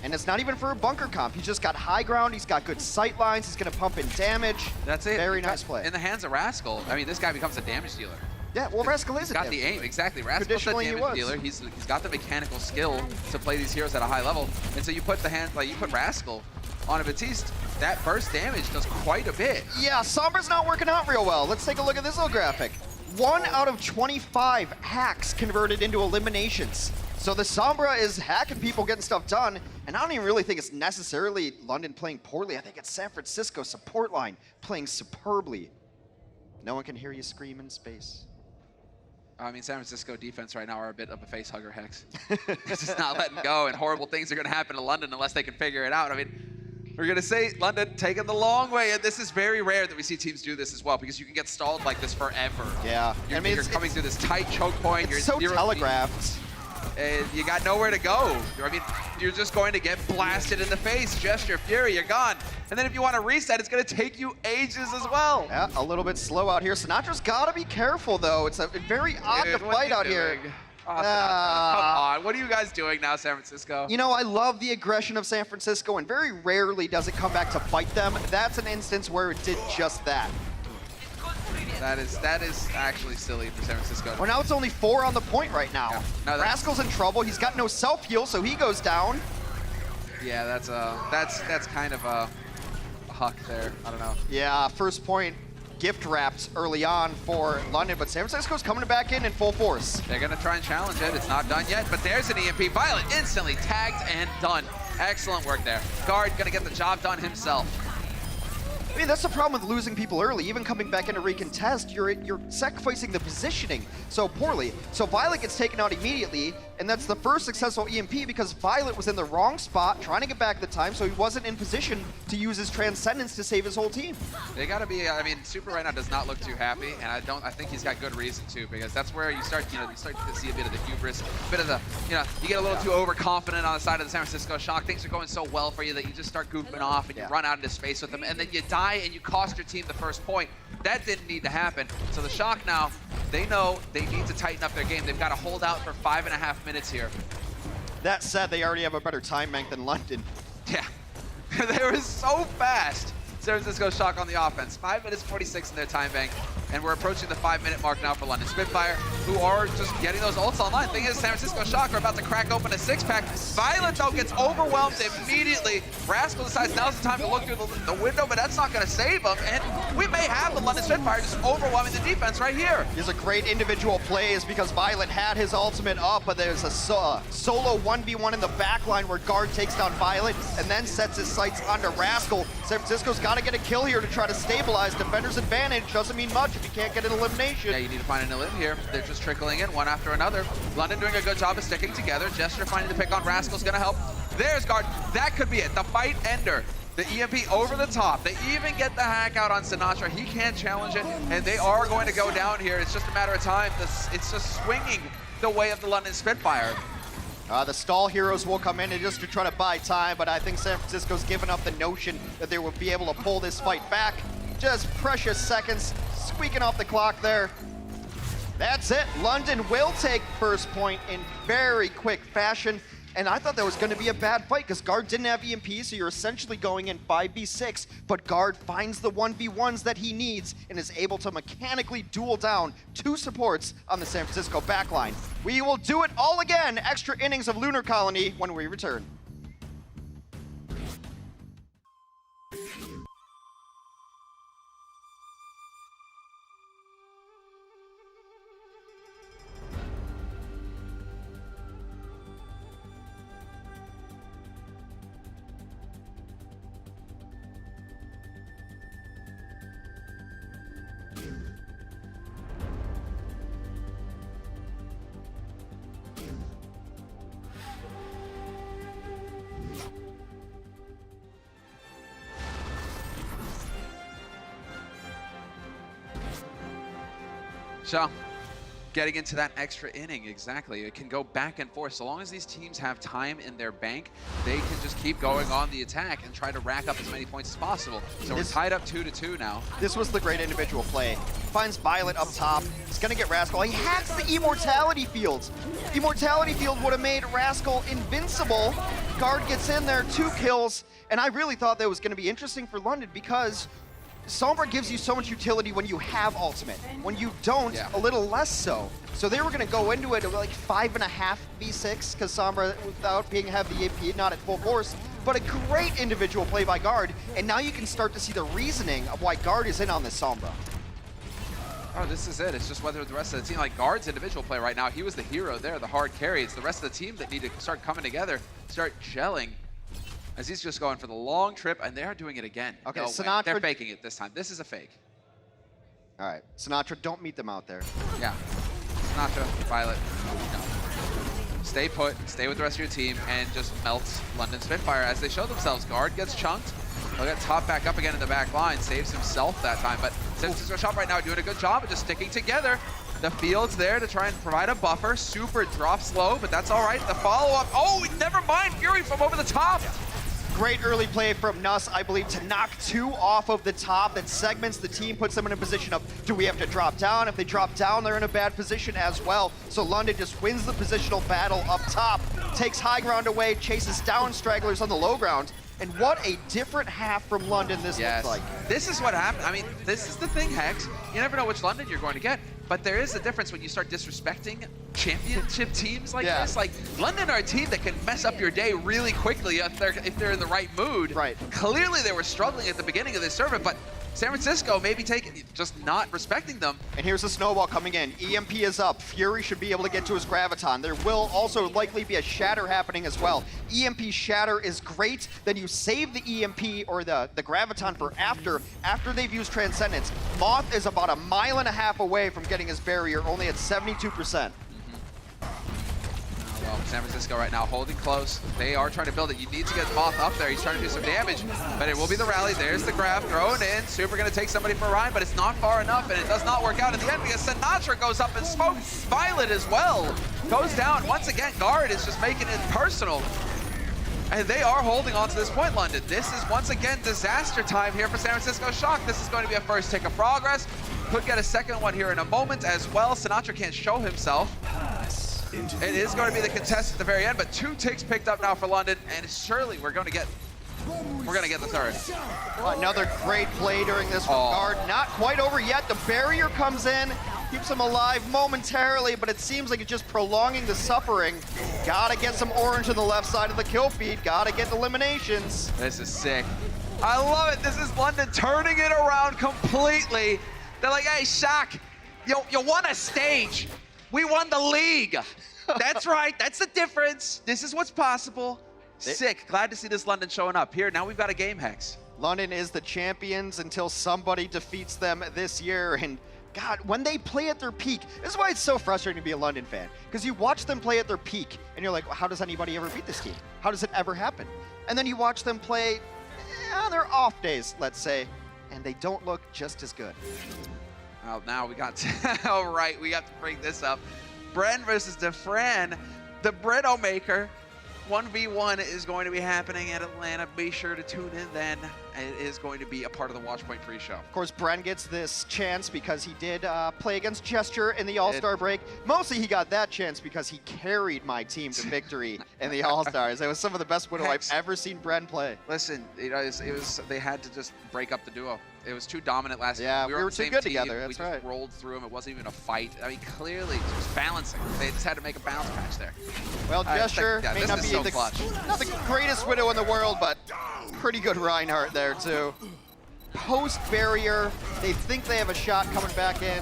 And it's not even for a bunker comp. He's just got high ground, he's got good sight lines, he's going to pump in damage. That's it. Very nice play. In the hands of Rascal, I mean, this guy becomes a damage dealer. Yeah, well, Rascal is He's got the aim, exactly. Rascal's the damage dealer. He's got the mechanical skill to play these heroes at a high level. And so you put you put Rascal on a Baptiste, that burst damage does quite a bit. Yeah, Sombra's not working out real well. Let's take a look at this little graphic. 1 out of 25 hacks converted into eliminations. So the Sombra is hacking people, getting stuff done, and I don't even really think it's necessarily London playing poorly. I think it's San Francisco support line playing superbly. No one can hear you scream in space. I mean, San Francisco defense right now are a bit of a face hugger, Hex. It's just not letting go, and horrible things are going to happen to London unless they can figure it out. I mean, we're going to say London taking the long way, and this is very rare that we see teams do this as well, because you can get stalled like this forever. Yeah. You're coming through this tight choke point. It's so telegraphed. And you got nowhere to go. I mean, you're just going to get blasted in the face. Gesture, Fury, you're gone. And then if you want to reset, it's going to take you ages as well. Yeah, a little bit slow out here. Sinatra's got to be careful, though. It's a very odd to fight out here. Oh, come on. What are you guys doing now, San Francisco? You know, I love the aggression of San Francisco, and very rarely does it come back to bite them. That's an instance where it did just that. That is actually silly for San Francisco. Well, now it's only 4 on the point right now. Yeah. No, Rascal's in trouble. He's got no self-heal, so he goes down. Yeah, that's kind of a huck there. I don't know. Yeah, first point gift wrapped early on for London, but San Francisco's coming back in full force. They're going to try and challenge it. It's not done yet, but there's an EMP. Violet instantly tagged and done. Excellent work there. Guard going to get the job done himself. I mean, that's the problem with losing people early. Even coming back into recontest, you're sacrificing the positioning so poorly. So Violet gets taken out immediately, and that's the first successful EMP because Violet was in the wrong spot, trying to get back the time, so he wasn't in position to use his Transcendence to save his whole team. They gotta be, I mean, Super right now does not look too happy, and I think he's got good reason to, because that's where you start to see a bit of the hubris, a bit of the, you get a little too overconfident on the side of the San Francisco Shock. Things are going so well for you that you just start goofing off and you run out into space with them, and then you die and you cost your team the first point. That didn't need to happen. So the Shock now, they know they need to tighten up their game. They've got to hold out for 5.5 minutes here. That said, they already have a better time bank than London. Yeah, they were so fast. San Francisco Shock on the offense. 5 minutes 46 in their time bank. And we're approaching the 5-minute mark now for London Spitfire, who are just getting those ults online. Thing is, San Francisco Shock are about to crack open a 6-pack. Violet, though, gets overwhelmed immediately. Rascal decides now's the time to look through the window, but that's not going to save him. And we may have the London Spitfire just overwhelming the defense right here. There's a great individual plays because Violet had his ultimate up, but there's a solo 1v1 in the back line where Guard takes down Violet and then sets his sights onto Rascal. San Francisco's got to get a kill here to try to stabilize. Defender's advantage doesn't mean much if you can't get an elimination. Yeah, you need to find an elim here. They're just trickling in one after another. London doing a good job of sticking together. Gesture finding the pick on Rascal's gonna help. There's Guard. That could be it. The fight ender. The EMP over the top. They even get the hack out on Sinatra. He can't challenge it, and they are going to go down here. It's just a matter of time. It's just swinging the way of the London Spitfire. The stall heroes will come in just to try to buy time, but I think San Francisco's given up the notion that they will be able to pull this fight back. Just precious seconds, squeaking off the clock there. That's it. London will take first point in very quick fashion. And I thought that was going to be a bad fight because Guard didn't have EMP, so you're essentially going in 5v6. But Guard finds the 1v1s that he needs and is able to mechanically duel down 2 supports on the San Francisco backline. We will do it all again. Extra innings of Lunar Colony when we return. So, getting into that extra inning, exactly. It can go back and forth. So long as these teams have time in their bank, they can just keep going on the attack and try to rack up as many points as possible. So we're tied up 2-2 now. This was the great individual play. Finds Violet up top. He's gonna get Rascal. He hacks the Immortality Fields. Immortality Field would have made Rascal invincible. Guard gets in there, 2 kills. And I really thought that was gonna be interesting for London because Sombra gives you so much utility when you have ultimate. When you don't, a little less so. So they were going to go into it at like 5.5 V6 because Sombra, without being have the AP, not at full force. But a great individual play by Guard, and now you can start to see the reasoning of why Guard is in on this Sombra. Oh, this is it. It's just whether the rest of the team, like Guard's individual play right now, he was the hero there, the hard carry. It's the rest of the team that need to start coming together, start gelling. As he's just going for the long trip, and they are doing it again. Okay, no Sinatra. They're faking it this time. This is a fake. All right, Sinatra, don't meet them out there. Yeah. Sinatra, Violet, no. Stay put, stay with the rest of your team, and just melt London Spitfire as they show themselves. Guard gets chunked. He'll get top back up again in the back line, saves himself that time, but San Francisco Shop right now doing a good job of just sticking together. The field's there to try and provide a buffer. Super drops low, but that's all right. The follow-up, oh, never mind, Fury from over the top. Great early play from Nuss, I believe, to knock 2 off of the top. That segments the team, puts them in a position of, do we have to drop down? If they drop down, they're in a bad position as well. So London just wins the positional battle up top, takes high ground away, chases down stragglers on the low ground. And what a different half from London this looks like. This is what happened. I mean, this is the thing, Hex. You never know which London you're going to get. But there is a difference when you start disrespecting championship teams like this. Like, London are a team that can mess up your day really quickly if they're in the right mood. Right. Clearly, they were struggling at the beginning of this tournament, but San Francisco maybe just not respecting them. And here's the snowball coming in. EMP is up. Fury should be able to get to his Graviton. There will also likely be a Shatter happening as well. EMP Shatter is great. Then you save the EMP or the Graviton for after they've used Transcendence. Moth is about 1.5 miles away from getting his barrier, only at 72%. Well, San Francisco right now holding close. They are trying to build it. You need to get Moth up there. He's trying to do some damage, but it will be the rally. There's the grab thrown in. Super going to take somebody for a ride, but it's not far enough, and it does not work out in the end because Sinatra goes up and smokes Violet as well. Goes down. Once again, Guard is just making it personal. And they are holding on to this point, London. This is once again disaster time here for San Francisco Shock. This is going to be a first tick of progress. Could get a second one here in a moment as well. Sinatra can't show himself. It is going to be the contest at the very end, but 2 ticks picked up now for London, and surely we're going to get the third. Another great play during this from Guard. Not quite over yet. The barrier comes in, keeps him alive momentarily, but it seems like it's just prolonging the suffering. Gotta get some orange on the left side of the kill feed. Gotta get eliminations. This is sick. I love it. This is London turning it around completely. They're like, hey, Shock, you won a stage. We won the league. That's right. That's the difference. This is what's possible. Sick. Glad to see this London showing up here. Now we've got a game, Hex. London is the champions until somebody defeats them this year. And God, when they play at their peak, this is why it's so frustrating to be a London fan. Because you watch them play at their peak, and you're like, well, how does anybody ever beat this team? How does it ever happen? And then you watch them play on their off days, let's say, and they don't look just as good. Well, now we got to, all right, we have to bring this up. Bren versus DeFran, the Britto Maker. 1v1 is going to be happening at Atlanta. Be sure to tune in then. It is going to be a part of the Watchpoint pre-show. Of course, Bren gets this chance because he did play against Gesture in the All-Star break. Mostly he got that chance because he carried my team to victory in the All-Stars. It was some of the best Widow I've ever seen Bren play. Listen, it was they had to just break up the duo. It was too dominant last year. Yeah, we were on the too same good team. together. That's we just right. rolled through them. It wasn't even a fight. I mean, clearly just balancing. They just had to make a balance patch there. Well, Gesture yeah, may not be so not the greatest Widow in the world, but pretty good Reinhardt there too. Post barrier, they think they have a shot coming back in.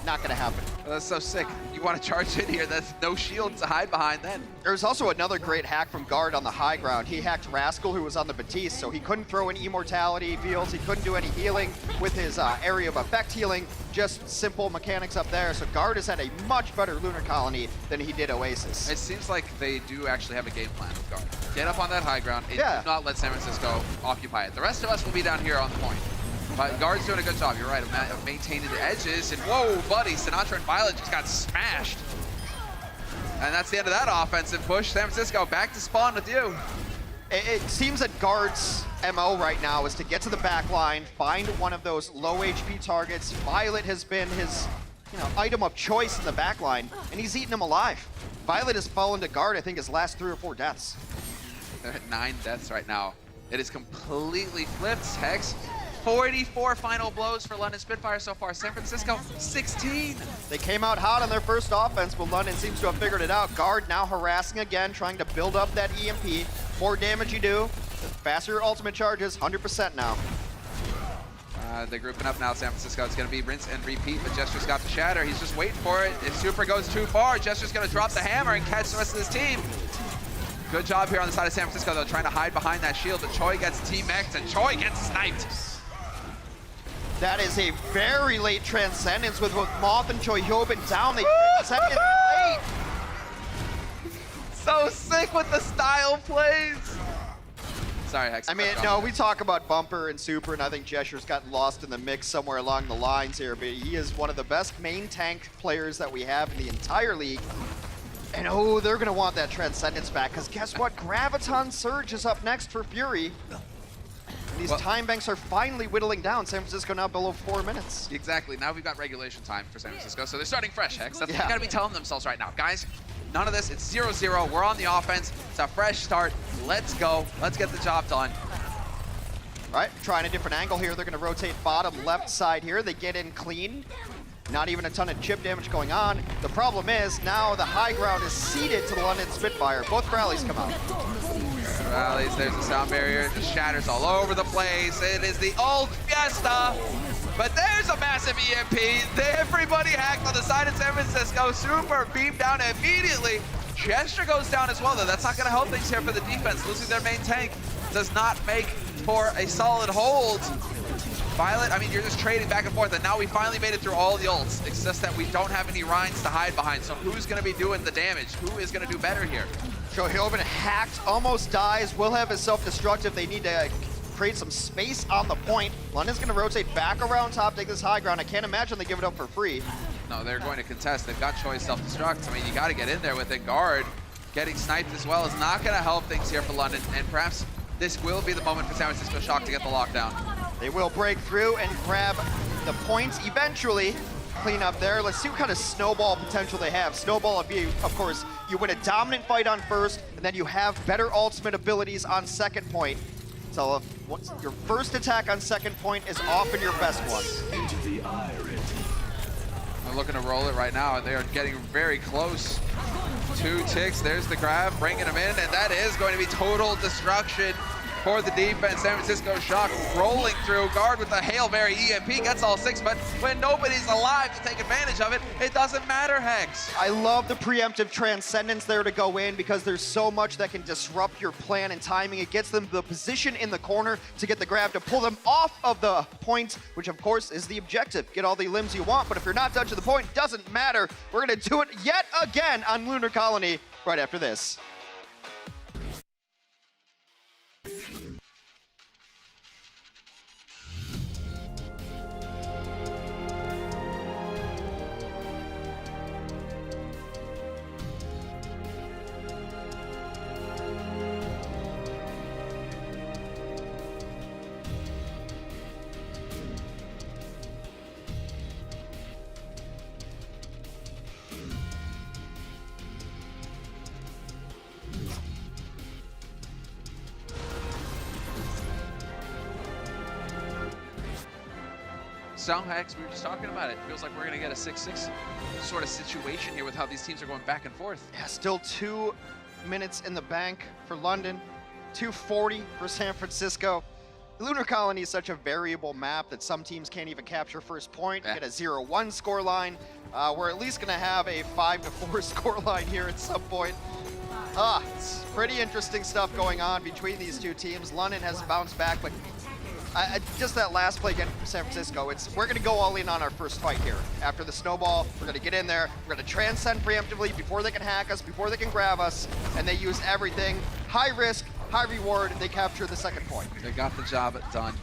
Not gonna happen. That's so sick. You want to charge in here, that's no shield to hide behind then. There's also another great hack from Guard on the high ground. He hacked Rascal, who was on the Batiste, so he couldn't throw in immortality fields. He couldn't do any healing with his area of effect healing. Just simple mechanics up there. So Guard has had a much better Lunar Colony than he did Oasis. It seems like they do actually have a game plan with Guard. Get up on that high ground and do not let San Francisco occupy it. The rest of us will be down here on the point. But Guard's doing a good job, you're right, of maintaining the edges. And whoa, buddy, Sinatra and Violet just got smashed. And that's the end of that offensive push. San Francisco back to spawn with you. It seems that Guard's MO right now is to get to the back line, find one of those low HP targets. Violet has been his item of choice in the back line, and he's eaten him alive. Violet has fallen to Guard, I think, his last 3 or 4 deaths. They're at 9 deaths right now. It is completely flipped, Hex. 44 final blows for London Spitfire so far. San Francisco, 16. They came out hot on their first offense, but London seems to have figured it out. Guard now harassing again, trying to build up that EMP. More damage you do, the faster your ultimate charges, 100% now. They're grouping up now, San Francisco. It's going to be rinse and repeat, but Jester's got the shatter. He's just waiting for it. If Super goes too far, Jester's going to drop the hammer and catch the rest of his team. Good job here on the side of San Francisco, though, trying to hide behind that shield, but Choi gets T-Mexed, and Choi gets sniped. That is a very late Transcendence with both Moth and Choi Hyobin down. They transcended late. So sick with the style plays. Sorry, Hex. I mean, no, we talk about Bumper and Super, and I think Jester's gotten lost in the mix somewhere along the lines here, but he is one of the best main tank players that we have in the entire league. And oh, they're going to want that Transcendence back, because guess what? Graviton Surge is up next for Fury. These time banks are finally whittling down. San Francisco now below 4 minutes. Exactly. Now we've got regulation time for San Francisco, so they're starting fresh, Hex. That's what they got to be telling themselves right now. Guys, none of this. It's 0-0. We're on the offense. It's a fresh start. Let's go. Let's get the job done. Right, trying a different angle here. They're going to rotate bottom left side here. They get in clean. Not even a ton of chip damage going on. The problem is now the high ground is ceded to the London Spitfire. Both rallies come out. Rallies, there's the sound barrier. It just shatters all over the place. It is the old Fiesta. But there's a massive EMP. Everybody hacked on the side of San Francisco. Super beamed down immediately. Jester goes down as well, though. That's not going to help things here for the defense. Losing their main tank does not make for a solid hold. Violet, I mean, you're just trading back and forth, and now we finally made it through all the ults. It's just that we don't have any Rhines to hide behind, so who's going to be doing the damage? Who is going to do better here? Choi Hyobin hacked, almost dies, will have his self-destructive. They need to create some space on the point. London's going to rotate back around top, take this high ground. I can't imagine they give it up for free. No, they're going to contest. They've got Choi's self-destruct. I mean, you got to get in there with it. Guard getting sniped as well is not going to help things here for London, and perhaps this will be the moment for San Francisco Shock to get the lockdown. They will break through and grab the points eventually. Clean up there. Let's see what kind of snowball potential they have. Snowball would be, of course, you win a dominant fight on first, and then you have better ultimate abilities on second point. So your first attack on second point is often your best one. They're looking to roll it right now. They are getting very close. 2 ticks, there's the grab, bringing him in, and that is going to be total destruction for the defense. San Francisco Shock rolling through. Guard with the Hail Mary EMP gets all 6, but when nobody's alive to take advantage of it, it doesn't matter, Hex. I love the preemptive Transcendence there to go in because there's so much that can disrupt your plan and timing. It gets them the position in the corner to get the grab to pull them off of the point, which of course is the objective. Get all the limbs you want, but if you're not touching the point, doesn't matter. We're gonna do it yet again on Lunar Colony right after this. So, Hex, we were just talking about it. Feels like we're going to get a 6-6 sort of situation here with how these teams are going back and forth. Yeah, still 2 minutes in the bank for London, 2:40 for San Francisco. The Lunar Colony is such a variable map that some teams can't even capture first point. You get a 0-1 scoreline. We're at least going to have a 5-4 scoreline here at some point. It's pretty interesting stuff going on between these two teams. London has bounced back, but just that last play again from San Francisco, we're going to go all in on our first fight here. After the snowball, we're going to get in there, we're going to transcend preemptively before they can hack us, before they can grab us, and they use everything. High risk, high reward, they capture the second point. They got the job done.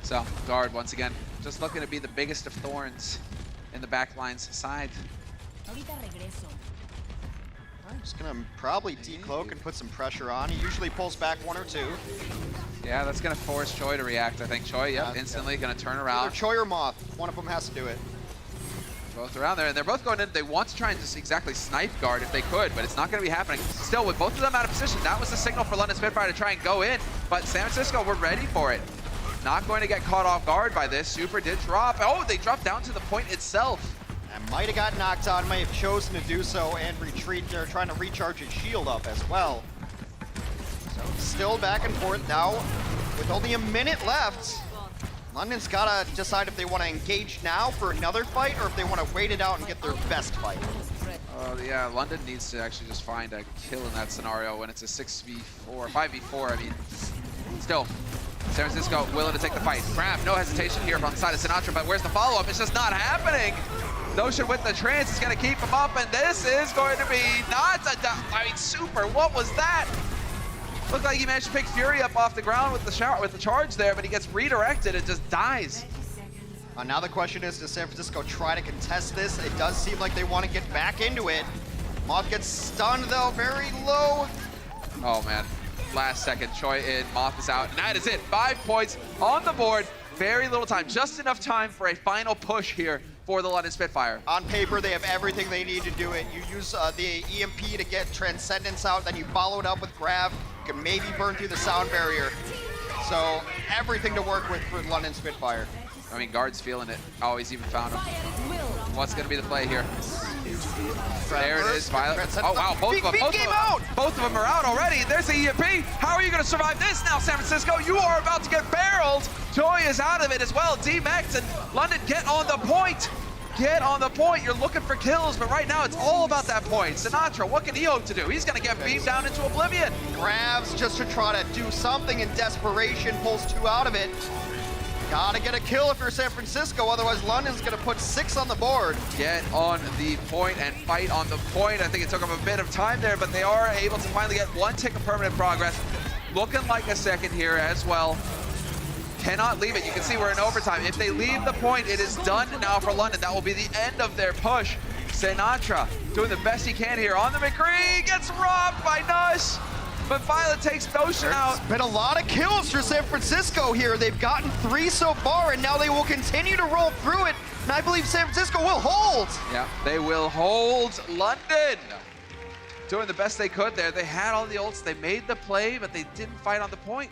So, guard, once again, just looking to be the biggest of thorns in the backline's side. Just gonna probably decloak and put some pressure on. He usually pulls back 1 or 2. Yeah, that's gonna force Choi to react, I think. Choi, instantly gonna turn around. Either Choi or Moth, one of them has to do it. Both around there, and they're both going in. They want to try and just exactly snipe guard if they could, but it's not gonna be happening. Still, with both of them out of position, that was the signal for London Spitfire to try and go in, but San Francisco were ready for it. Not going to get caught off guard by this. Super did drop. Oh, they dropped down to the point itself. And might have got knocked on, might have chosen to do so and retreat. They're trying to recharge his shield up as well. So still back and forth now. With only a minute left, London's gotta decide if they want to engage now for another fight or if they want to wait it out and get their best fight. Yeah, London needs to actually just find a kill in that scenario when it's a 6v4, 5v4, I mean. Still, San Francisco willing to take the fight. Grab, no hesitation here from the side of Sinatra, but where's the follow-up? It's just not happening. Notion with the trance is going to keep him up, and this is going to be not a Super, what was that? Looked like he managed to pick Fury up off the ground with the charge there, but he gets redirected and just dies. Now the question is, does San Francisco try to contest this? It does seem like they want to get back into it. Moth gets stunned though, very low. Oh man, last second, Choi in, Moth is out, and that is it. 5 points on the board, very little time, just enough time for a final push here for the London Spitfire. On paper, they have everything they need to do it. You use the EMP to get Transcendence out, then you follow it up with Grav. You can maybe burn through the sound barrier. So everything to work with for London Spitfire. I mean, guard's feeling it. Oh, he's even found him. What's going to be the play here? There it is, Violet. Oh, wow, both of them are out already. There's the EMP. How are you going to survive this now, San Francisco? You are about to get barreled. Choi is out of it as well. D-Max and London, get on the point. Get on the point. You're looking for kills, but right now it's all about that point. Sinatra, what can he hope to do? He's going to get beamed down into oblivion. Grabs just to try to do something in desperation, pulls 2 out of it. Gotta get a kill if you're San Francisco, otherwise London's gonna put 6 on the board. Get on the point and fight on the point. I think it took them a bit of time there, but they are able to finally get 1 tick of permanent progress. Looking like a second here as well. Cannot leave it. You can see we're in overtime. If they leave the point, it is done now for London. That will be the end of their push. Sinatra doing the best he can here on the McCree. Gets robbed by Nush. But Violet takes Notion out. There's been a lot of kills for San Francisco here. They've gotten 3 so far, and now they will continue to roll through it. And I believe San Francisco will hold. Yeah, they will hold London. Doing the best they could there. They had all the ults. They made the play, but they didn't fight on the point.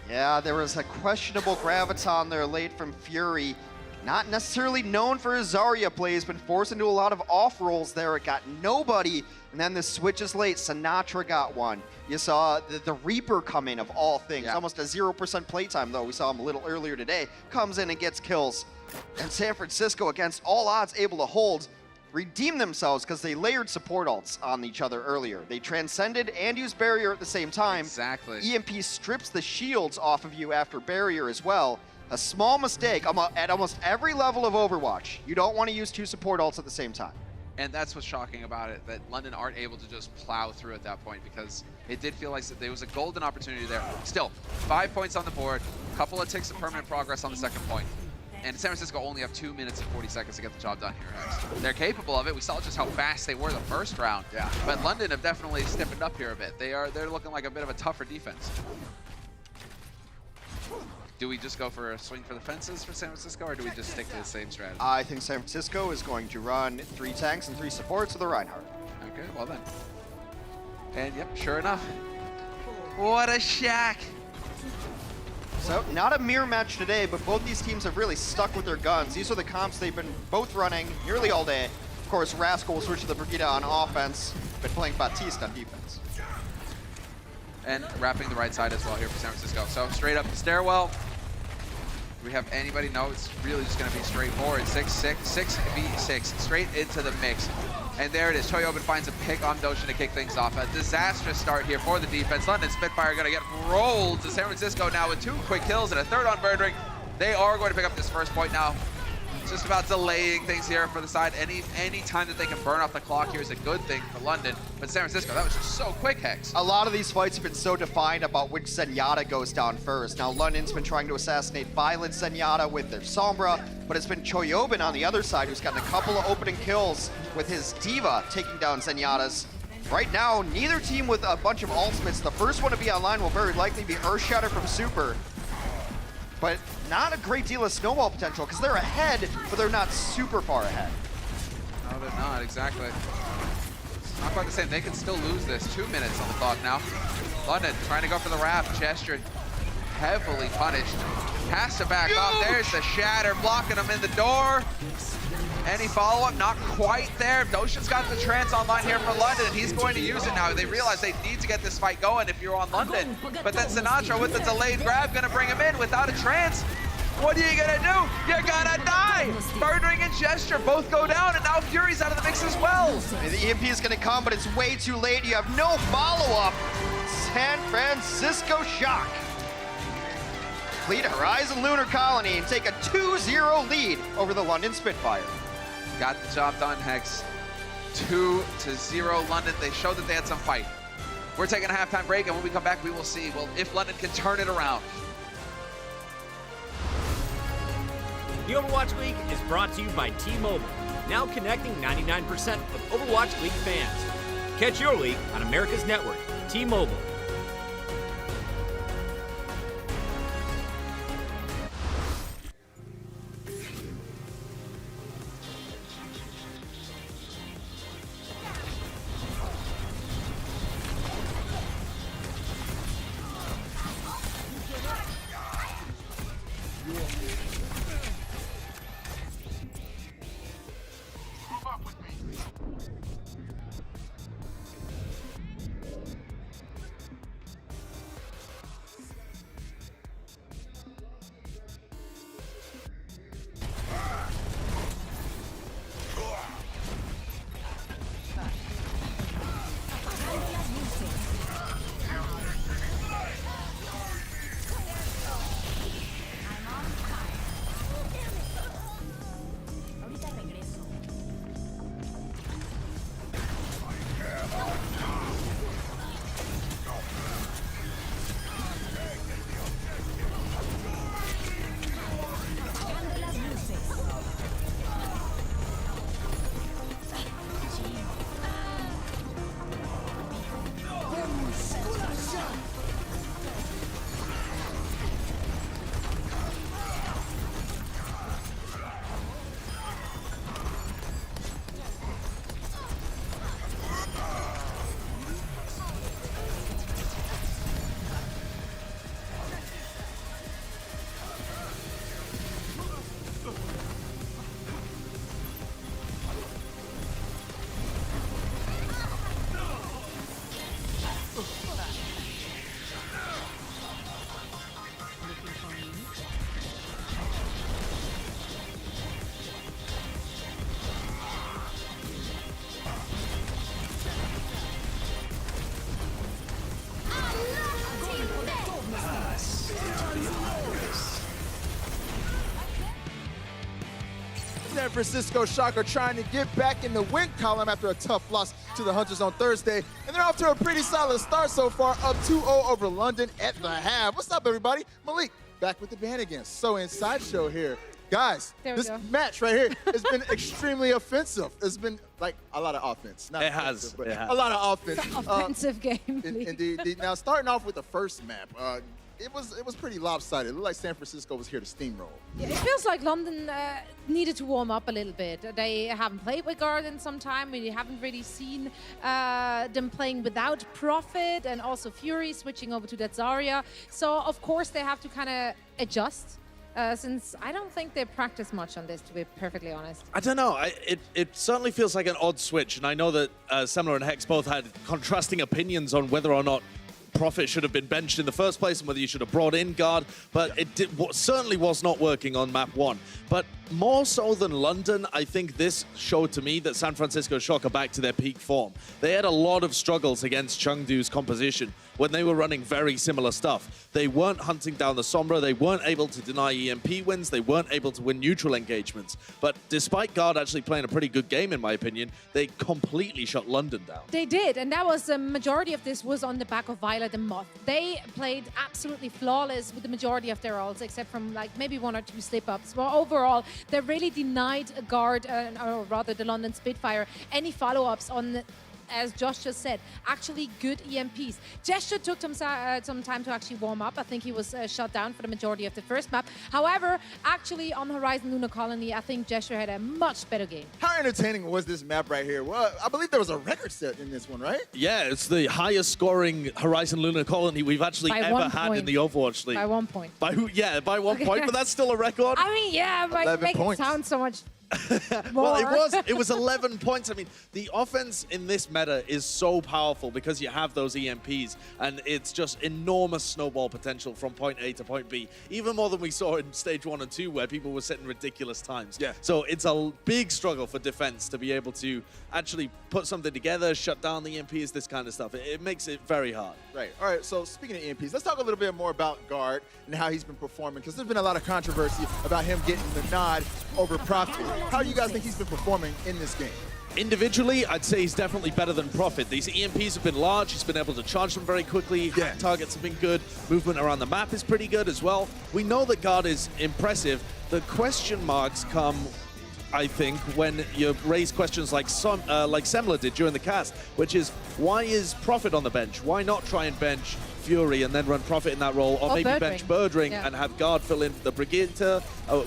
Yeah, there was a questionable graviton there late from Fury. Not necessarily known for his Zarya plays, been forced into a lot of off rolls there. It got nobody, and then the switches late. Sinatra got one. You saw the Reaper come in, of all things. Yeah. Almost a 0% playtime, though. We saw him a little earlier today. Comes in and gets kills. And San Francisco, against all odds, able to hold, redeem themselves because they layered support ults on each other earlier. They transcended and used barrier at the same time. Exactly. EMP strips the shields off of you after barrier as well. A small mistake at almost every level of Overwatch. You don't want to use 2 support ults at the same time. And that's what's shocking about it, that London aren't able to just plow through at that point, because it did feel like there was a golden opportunity there. Still, 5 points on the board, a couple of ticks of permanent progress on the second point. And San Francisco only have 2 minutes and 40 seconds to get the job done here. They're capable of it. We saw just how fast they were the first round. Yeah. But London have definitely stiffened up here a bit. They're looking like a bit of a tougher defense. Do we just go for a swing for the fences for San Francisco, or do we just stick to the same strategy? I think San Francisco is going to run 3 tanks and 3 supports with a Reinhardt. Okay, well then. And yep, sure enough. What a shack! So, not a mirror match today, but both these teams have really stuck with their guns. These are the comps they've been both running nearly all day. Of course, Rascal will switch to the Brigida on offense, been playing Batiste on defense. And wrapping the right side as well here for San Francisco. So, straight up the stairwell. Do we have anybody? No, it's really just going to be straightforward. 6v6, straight into the mix. And there it is. Choi Open finds a pick on Doshin to kick things off. A disastrous start here for the defense. London Spitfire going to get rolled to San Francisco now with 2 quick kills and a 3rd on Birdring. They are going to pick up this first point now. It's just about delaying things here for the side. Any time that they can burn off the clock here is a good thing for London. But San Francisco, that was just so quick, Hex. A lot of these fights have been so defined about which Zenyatta goes down first. Now, London's been trying to assassinate Violent Zenyatta with their Sombra, but it's been Choyobin on the other side who's gotten a couple of opening kills with his Diva taking down Zenyatta's. Right now, neither team with a bunch of ultimates. The first one to be online will very likely be Earthshatter from Super. But not a great deal of snowball potential because they're ahead, but they're not super far ahead. No, they're not, exactly. It's not quite the same. They can still lose this. 2 minutes on the clock now. London trying to go for the wrap. Gesture heavily punished. Has to back off. There's the shatter blocking him in the door. Any follow-up? Not quite there. Doshin's got the trance online here for London, and he's going to use it now. They realize they need to get this fight going if you're on London. But then Sinatra with the delayed grab, gonna bring him in without a trance. What are you gonna do? You're gonna die! Birdring and Gesture both go down, and now Fury's out of the mix as well. The EMP is gonna come, but it's way too late. You have no follow-up. San Francisco Shock lead Horizon Lunar Colony and take a 2-0 lead over the London Spitfire. Got the job done, Hex. 2-0 London. They showed that they had some fight. We're taking a halftime break, and when we come back, we will see, well, if London can turn it around. The Overwatch League is brought to you by T-Mobile, now connecting 99% of Overwatch League fans. Catch your league on America's network, T-Mobile. San Francisco Shock are trying to get back in the win column after a tough loss to the Hunters on Thursday. And they're off to a pretty solid start so far, up 2-0 over London at the half. What's up, everybody? Malik, back with the Banigans. So in Sideshow here, guys, this match right here has been extremely offensive. It's been like a lot of offense. Not it has. A lot of offense. Offensive game. Indeed. Now, starting off with the first map, it was pretty lopsided. It looked like San Francisco was here to steamroll. Yeah, it feels like London needed to warm up a little bit. They haven't played with Guard in some time. We haven't really seen them playing without Prophet, and also Fury switching over to that Zarya. So, of course, they have to kind of adjust. Since I don't think they practice much on this, to be perfectly honest. I don't know. It certainly feels like an odd switch, and I know that Semler and Hex both had contrasting opinions on whether or not Prophet should have been benched in the first place and whether you should have brought in Guard, but it certainly was not working on map 1. But more so than London, I think this showed to me that San Francisco Shock are back to their peak form. They had a lot of struggles against Chengdu's composition when they were running very similar stuff. They weren't hunting down the Sombra, they weren't able to deny EMP wins, they weren't able to win neutral engagements. But despite Guard actually playing a pretty good game, in my opinion, they completely shut London down. They did, and that was the majority of this was on the back of Violet and Moth. They played absolutely flawless with the majority of their ults, except from like maybe 1 or 2 slip-ups. But overall, they really denied Guard, or rather the London Spitfire, any follow-ups on, as Josh just said, actually good EMPs. Gesture took some time to actually warm up. I think he was shut down for the majority of the first map. However, actually on Horizon Lunar Colony, I think Gesture had a much better game. How entertaining was this map right here? Well, I believe there was a record set in this one, right? Yeah, it's the highest scoring Horizon Lunar Colony we've actually ever had in the Overwatch League. By 1 point. By 1 point, but that's still a record. I mean, yeah, but make it sound so much more. Well, it was 11 points. I mean, the offense in this meta is so powerful because you have those EMPs, and it's just enormous snowball potential from point A to point B, even more than we saw in stage 1 and 2, where people were setting ridiculous times. Yeah. So it's a big struggle for defense to be able to actually put something together, shut down the EMPs, this kind of stuff. It makes it very hard. Right. All right, so speaking of EMPs, let's talk a little bit more about Guard and how he's been performing, because there's been a lot of controversy about him getting the nod over Prophet. How do you guys think he's been performing in this game? Individually, I'd say he's definitely better than Prophet. These EMPs have been large. He's been able to charge them very quickly. Yeah. Targets have been good. Movement around the map is pretty good as well. We know that Guard is impressive. The question marks come, I think, when you raise questions like Semler did during the cast, which is, why is Prophet on the bench? Why not try and bench Fury and then run Prophet in that role, or maybe bench Birdring and have Guard fill in the Brigitte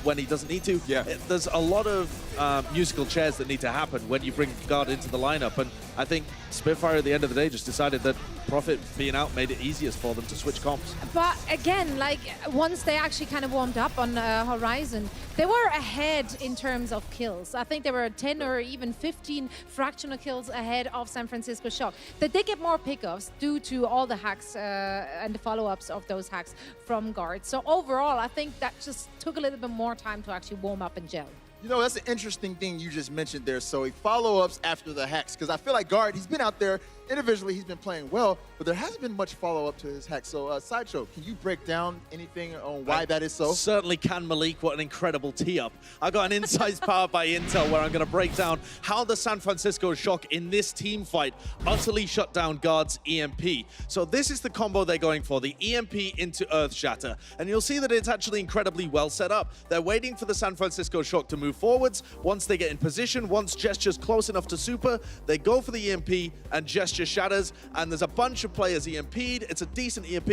when he doesn't need to? Yeah. There's a lot of musical chairs that need to happen when you bring Guard into the lineup, and I think Spitfire at the end of the day just decided that Prophet being out made it easiest for them to switch comps. But again, like once they actually kind of warmed up on Horizon, they were ahead in terms of kills. I think they were 10 or even 15 fractional kills ahead of San Francisco Shock. They did get more pickoffs due to all the hacks and the follow-ups of those hacks from Guard. So overall, I think that just took a little bit more time to actually warm up and gel. You know, that's an interesting thing you just mentioned there, Zoe. Follow-ups after the hacks, because I feel like Guard, he's been out there individually, he's been playing well, but there hasn't been much follow-up to his hacks. So, Sideshow, can you break down anything on why that is so? Certainly can, Malik. What an incredible tee-up. I got an Insights powered by Intel where I'm going to break down how the San Francisco Shock in this team fight utterly shut down Guard's EMP. So this is the combo they're going for, the EMP into Earth Shatter. And you'll see that it's actually incredibly well set up. They're waiting for the San Francisco Shock to move forwards. Once they get in position, once Gesture's close enough to super, they go for the EMP, and Gesture shatters, and there's a bunch of players EMP'd. It's a decent EMP.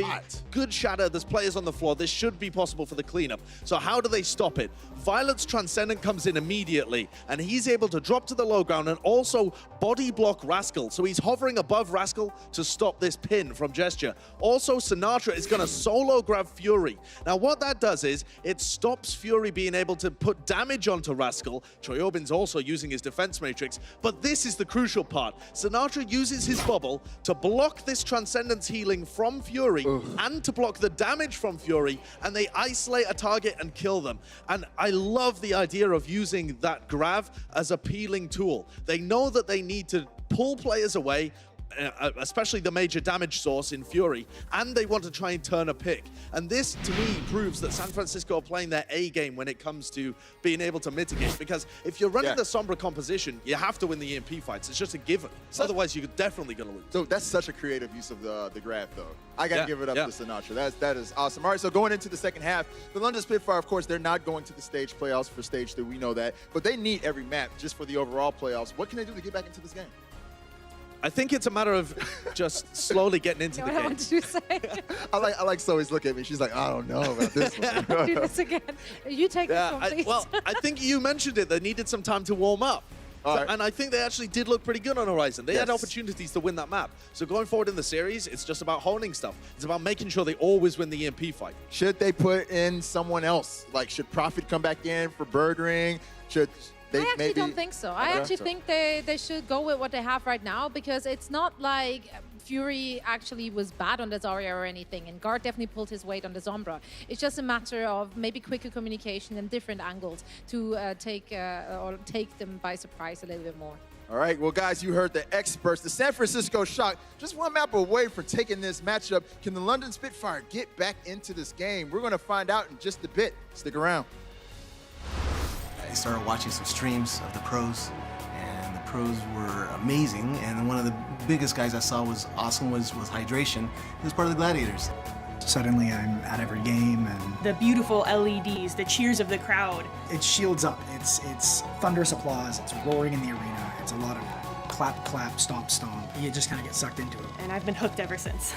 Good shatter. There's players on the floor. This should be possible for the cleanup. So how do they stop it? Violet's Transcendent comes in immediately, and he's able to drop to the low ground and also body block Rascal. So he's hovering above Rascal to stop this pin from Gesture. Also, Sinatra is going to solo grab Fury. Now, what that does is it stops Fury being able to put damage onto Rascal. Choyobin's also using his defense matrix, but this is the crucial part. Sinatra uses his bubble to block this Transcendence healing from Fury and to block the damage from Fury, and they isolate a target and kill them. And I love the idea of using that Grav as a peeling tool. They know that they need to pull players away, especially the major damage source in Fury, and they want to try and turn a pick. And this, to me, proves that San Francisco are playing their A game when it comes to being able to mitigate, because if you're running the Sombra composition, you have to win the EMP fights. It's just a given. Otherwise, you're definitely going to lose. So that's such a creative use of the grab, though. I got to give it up to Sinatra. That is awesome. All right, so going into the second half, the London Spitfire, of course, they're not going to the stage playoffs for stage 2. We know that. But they need every map just for the overall playoffs. What can they do to get back into this game? I think it's a matter of just slowly getting into the game. What did you say? I like Zoe's look at me. She's like, I don't know about this one. Do this again. You take this one, please. Well, I think you mentioned it. They needed some time to warm up. And I think they actually did look pretty good on Horizon. They had opportunities to win that map. So going forward in the series, it's just about honing stuff. It's about making sure they always win the EMP fight. Should they put in someone else? Like, should Prophet come back in for Birdring? I actually don't think so. I actually think they should go with what they have right now, because it's not like Fury actually was bad on the Zarya or anything, and Guard definitely pulled his weight on the Sombra. It's just a matter of maybe quicker communication and different angles to take them by surprise a little bit more. All right, well, guys, you heard the experts. The San Francisco Shock just one map away from taking this matchup. Can the London Spitfire get back into this game? We're going to find out in just a bit. Stick around. I started watching some streams of the pros, and the pros were amazing. And one of the biggest guys I saw was awesome was Hydration. He was part of the Gladiators. Suddenly I'm at every game, and the beautiful LEDs, the cheers of the crowd. It shields up. It's thunderous applause. It's roaring in the arena. It's a lot of clap, clap, stomp, stomp. You just kind of get sucked into it. And I've been hooked ever since.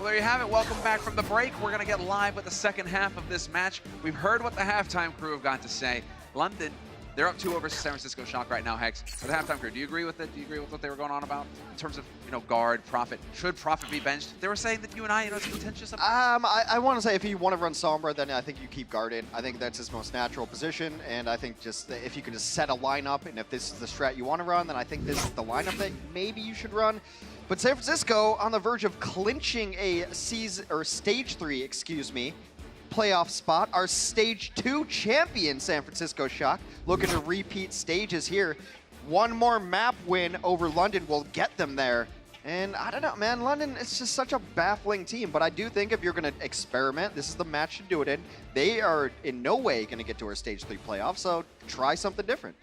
Well, there you have it. Welcome back from the break. We're going to get live with the second half of this match. We've heard what the halftime crew have got to say. London, they're up 2-0 versus San Francisco Shock right now, Hex. For the halftime crew, do you agree with it? Do you agree with what they were going on about in terms of, Guard, Prophet? Should Prophet be benched? They were saying that you and I, it's contentious. I want to say if you want to run Sombra, then I think you keep Guard in. I think that's his most natural position, and I think just if you could just set a lineup, and if this is the strat you want to run, then I think this is the lineup that maybe you should run. But San Francisco on the verge of clinching a stage 3, playoff spot. Our stage 2 champion, San Francisco Shock, looking to repeat stages here. One more map win over London will get them there. And I don't know, man, London, it's just such a baffling team. But I do think if you're going to experiment, this is the match to do it in. They are in no way going to get to our stage 3 playoff, so try something different.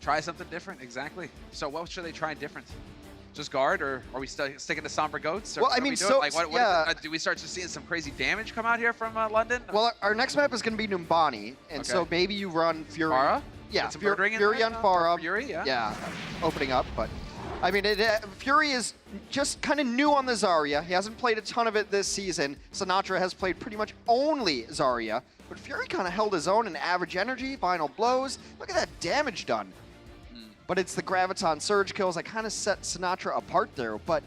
Try something different, exactly. So what should they try different? Just Guard, or are we sticking to Sombra Goats? Or well, I mean, so do we start just seeing some crazy damage come out here from London? Well, our next map is going to be Numbani, and so maybe you run Fury. Pharah? Yeah, Fury on Pharah. Fury, yeah. Yeah, opening up, but I mean, Fury is just kind of new on the Zarya. He hasn't played a ton of it this season. Sinatra has played pretty much only Zarya, but Fury kind of held his own in average energy, final blows. Look at that damage done. But it's the Graviton Surge kills that kind of set Sinatra apart there. But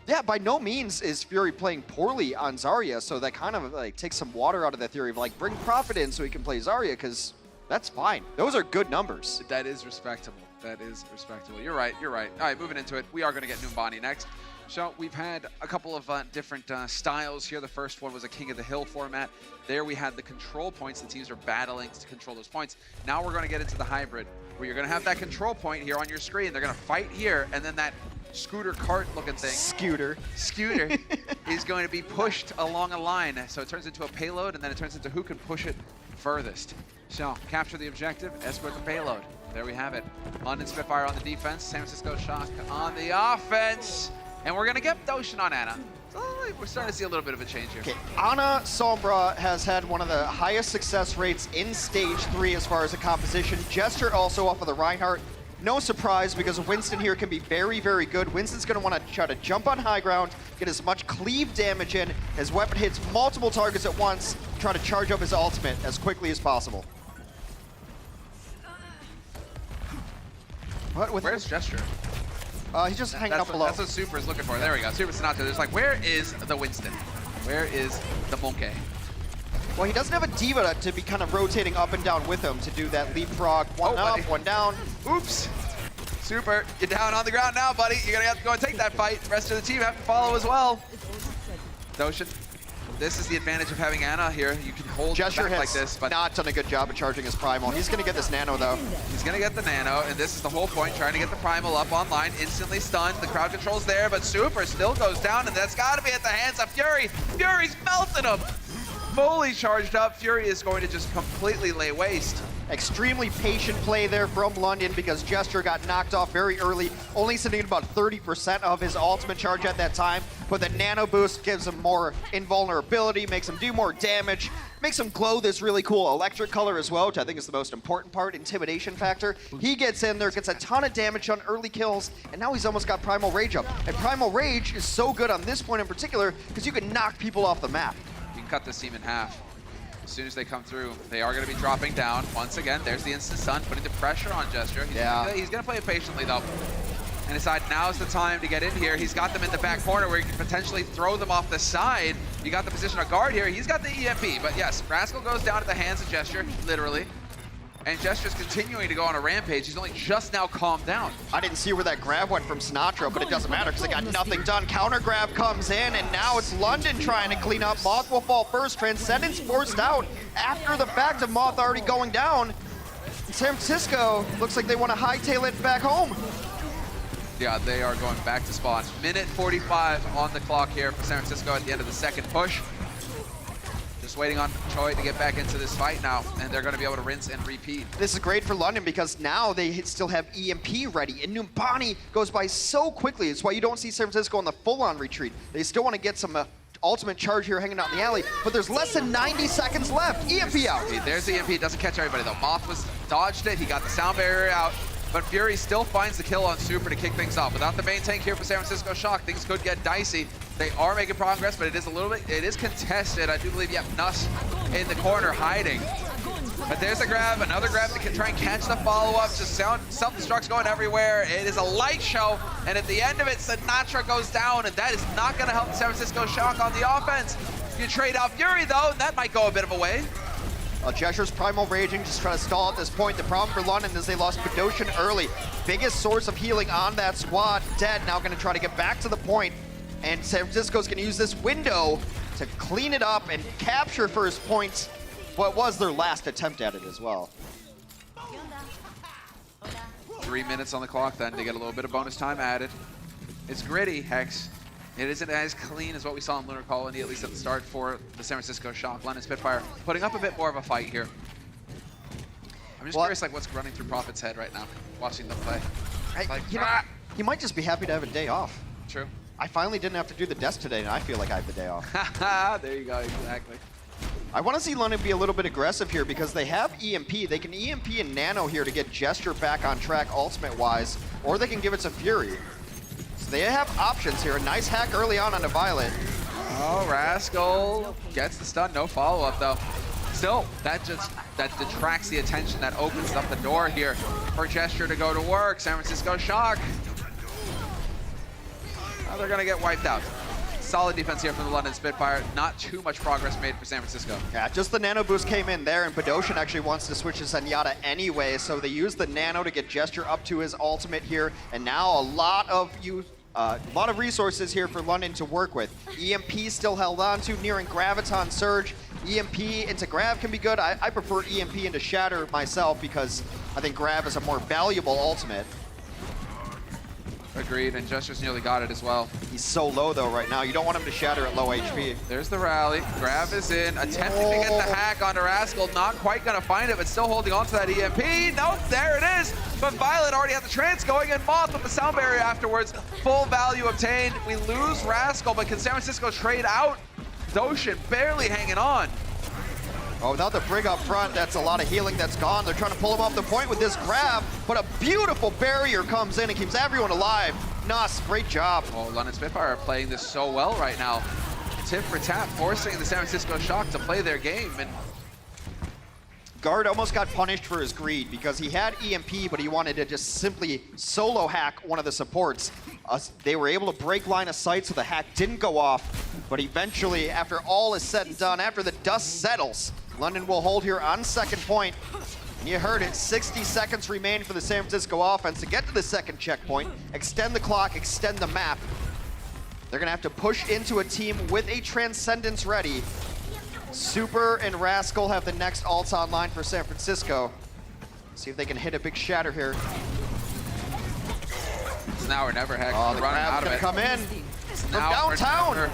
yeah, by no means is Fury playing poorly on Zarya, so that kind of like takes some water out of the theory of like bring Prophet in so he can play Zarya, because that's fine. Those are good numbers. That is respectable. That is respectable. You're right. You're right. All right, moving into it. We are going to get Numbani next. So we've had a couple of different styles here. The first one was a King of the Hill format. There we had the control points. The teams are battling to control those points. Now we're going to get into the hybrid, where you're going to have that control point here on your screen. They're going to fight here, and then that scooter cart looking thing. Scooter. Is going to be pushed along a line. So it turns into a payload, and then it turns into who can push it furthest. So capture the objective, escort the payload. There we have it. London Spitfire on the defense, San Francisco Shock on the offense. And we're going to get Doshin on Ana. So we're starting to see a little bit of a change here. Okay, Ana Sombra has had one of the highest success rates in Stage 3 as far as the composition. Jester also off of the Reinhardt. No surprise, because Winston here can be very, very good. Winston's going to want to try to jump on high ground, get as much cleave damage in. His weapon hits multiple targets at once, try to charge up his ultimate as quickly as possible. Where's Gesture? He's just hanging up below. That's what Super is looking for. There we go. Super Sinatra. There's like, where is the Winston? Where is the Monkey? Well, he doesn't have a diva to be kind of rotating up and down with him to do that leapfrog. One up, one down. Oops. Super, you're down on the ground now, buddy. You're going to have to go and take that fight. The rest of the team have to follow as well. Doshin, this is the advantage of having Ana here. You can hold back like this, but not done a good job of charging his primal. He's going to get this nano, though. He's going to get the nano, and this is the whole point, trying to get the primal up online. Instantly stunned. The crowd control's there, but Super still goes down, and that's got to be at the hands of Fury. Fury's melting him. Fully charged up. Fury is going to just completely lay waste. Extremely patient play there from London, because Gesture got knocked off very early, only sitting at about 30% of his ultimate charge at that time. But the nano boost gives him more invulnerability, makes him do more damage, makes him glow this really cool electric color as well, which I think is the most important part, intimidation factor. He gets in there, gets a ton of damage on early kills, and now he's almost got Primal Rage up. And Primal Rage is so good on this point in particular, because you can knock people off the map. You can cut this team in half. As soon as they come through, they are going to be dropping down. Once again, there's the instant stun, putting the pressure on Gesture. He's going to play it patiently, though. And decide now's the time to get in here. He's got them in the back corner where he can potentially throw them off the side. You got the position of guard here. He's got the EMP. But yes, Rascal goes down at the hands of Gesture, literally. And Gesture's continuing to go on a rampage. He's only just now calmed down. I didn't see where that grab went from Sinatra, but it doesn't matter because they got nothing done. Counter grab comes in, and now it's London trying to clean up. Moth will fall first. Transcendence forced out after the fact of Moth already going down. San Francisco looks like they want to hightail it back home. Yeah, they are going back to spawn. Minute 45 on the clock here for San Francisco at the end of the second push. Just waiting on Choi to get back into this fight now, and they're going to be able to rinse and repeat. This is great for London because now they still have EMP ready, and Numbani goes by so quickly. It's why you don't see San Francisco on the full-on retreat. They still want to get some ultimate charge here hanging out in the alley, but there's less than 90 seconds left. EMP out. There's the EMP. It doesn't catch everybody, though. Moth was dodged it. He got the sound barrier out. But Fury still finds the kill on Super to kick things off. Without the main tank here for San Francisco Shock, things could get dicey. They are making progress, but it is contested. I do believe you have Nuss in the corner hiding. But there's a grab, another grab to try and catch the follow-up. Just self-destruct's going everywhere. It is a light show, and at the end of it, Sinatra goes down, and that is not gonna help San Francisco Shock on the offense. You trade out Fury though, and that might go a bit of a way. Gesture's Primal Raging, just trying to stall at this point. The problem for London is they lost Badoshin early. Biggest source of healing on that squad, dead. Now gonna try to get back to the point. And San Francisco's gonna use this window to clean it up and capture first points. What was their last attempt at it as well. 3 minutes on the clock then to get a little bit of bonus time added. It's gritty, Hex. It isn't as clean as what we saw in Lunar Colony, at least at the start for the San Francisco Shock. London Spitfire putting up a bit more of a fight here. I'm just curious like what's running through Prophet's head right now, watching them play. You might just be happy to have a day off. True. I finally didn't have to do the desk today, and I feel like I have the day off. There you go, exactly. I want to see London be a little bit aggressive here because they have EMP. They can EMP and Nano here to get Gesture back on track ultimate-wise, or they can give it to Fury. So they have options here. A nice hack early on a Violet. Oh, Rascal gets the stun, no follow-up though. Still, that detracts the attention, that opens up the door here for Gesture to go to work. San Francisco Shock. Oh, they're gonna get wiped out. Solid defense here from the London Spitfire. Not too much progress made for San Francisco. Yeah, just the nano boost came in there, and Badoshin actually wants to switch to Zenyatta anyway, so they use the nano to get Gesture up to his ultimate here, and now a lot of resources here for London to work with. EMP still held on to, nearing Graviton Surge. EMP into Grav can be good. I prefer EMP into Shatter myself because I think Grav is a more valuable ultimate. Agreed, and Jester's nearly got it as well. He's so low though right now. You don't want him to shatter at low HP. There's the rally. Grab is in, attempting to get the hack onto Rascal. Not quite gonna find it, but still holding on to that EMP. Nope, there it is. But Violet already had the trance going, and Moth with the sound barrier afterwards. Full value obtained. We lose Rascal, but can San Francisco trade out? Doshin barely hanging on. Oh, without the brig up front, that's a lot of healing that's gone. They're trying to pull him off the point with this grab, but a beautiful barrier comes in and keeps everyone alive. Nuss, great job. Oh, London Spitfire are playing this so well right now. Tip for tap, forcing the San Francisco Shock to play their game. And Guard almost got punished for his greed because he had EMP, but he wanted to just simply solo hack one of the supports. They were able to break line of sight, so the hack didn't go off. But eventually, after all is said and done, after the dust settles, London will hold here on second point. And you heard it, 60 seconds remain for the San Francisco offense to get to the second checkpoint, extend the clock, extend the map. They're gonna have to push into a team with a Transcendence ready. Super and Rascal have the next ults online for San Francisco. See if they can hit a big shatter here. It's now or never, Heck. Oh, the grab's gonna come in from downtown.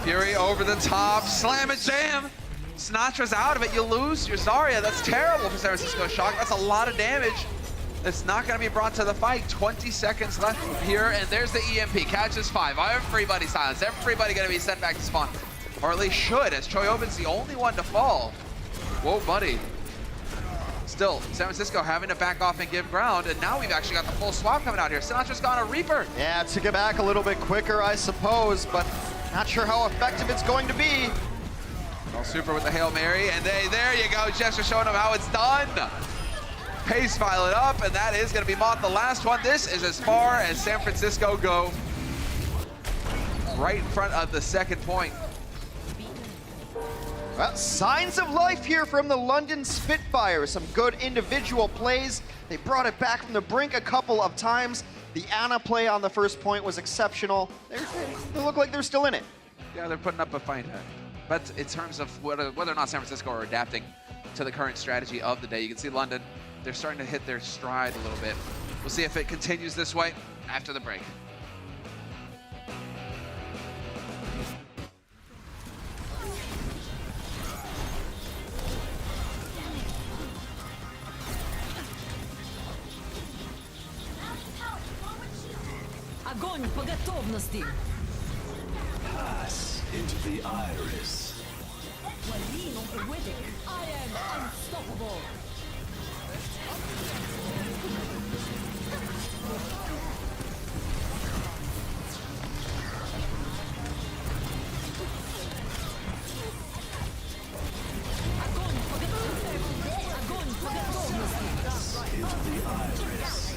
Fury over the top, slam and jam. Sinatra's out of it, you lose your Zarya. That's terrible for San Francisco Shock. That's a lot of damage. It's not gonna be brought to the fight. 20 seconds left here, and there's the EMP. Catches 5. Everybody silenced. Everybody gonna be sent back to spawn. Or at least should, as Choi Open's the only one to fall. Whoa, buddy. Still, San Francisco having to back off and give ground, and now we've actually got the full swap coming out here. Sinatra's gone a Reaper. Yeah, to get back a little bit quicker, I suppose, but not sure how effective it's going to be. Well, Super with the Hail Mary, and there you go. Jester showing them how it's done. Pace Violet up, and that is going to be Moth, the last one. This is as far as San Francisco go. Right in front of the second point. Well, signs of life here from the London Spitfire. Some good individual plays. They brought it back from the brink a couple of times. The Ana play on the first point was exceptional. They look like they're still in it. Yeah, they're putting up a fight. But in terms of whether or not San Francisco are adapting to the current strategy of the day, you can see London, they're starting to hit their stride a little bit. We'll see if it continues this way after the break. Огонь по готовности. Pass into the iris. I am unstoppable. Into the iris.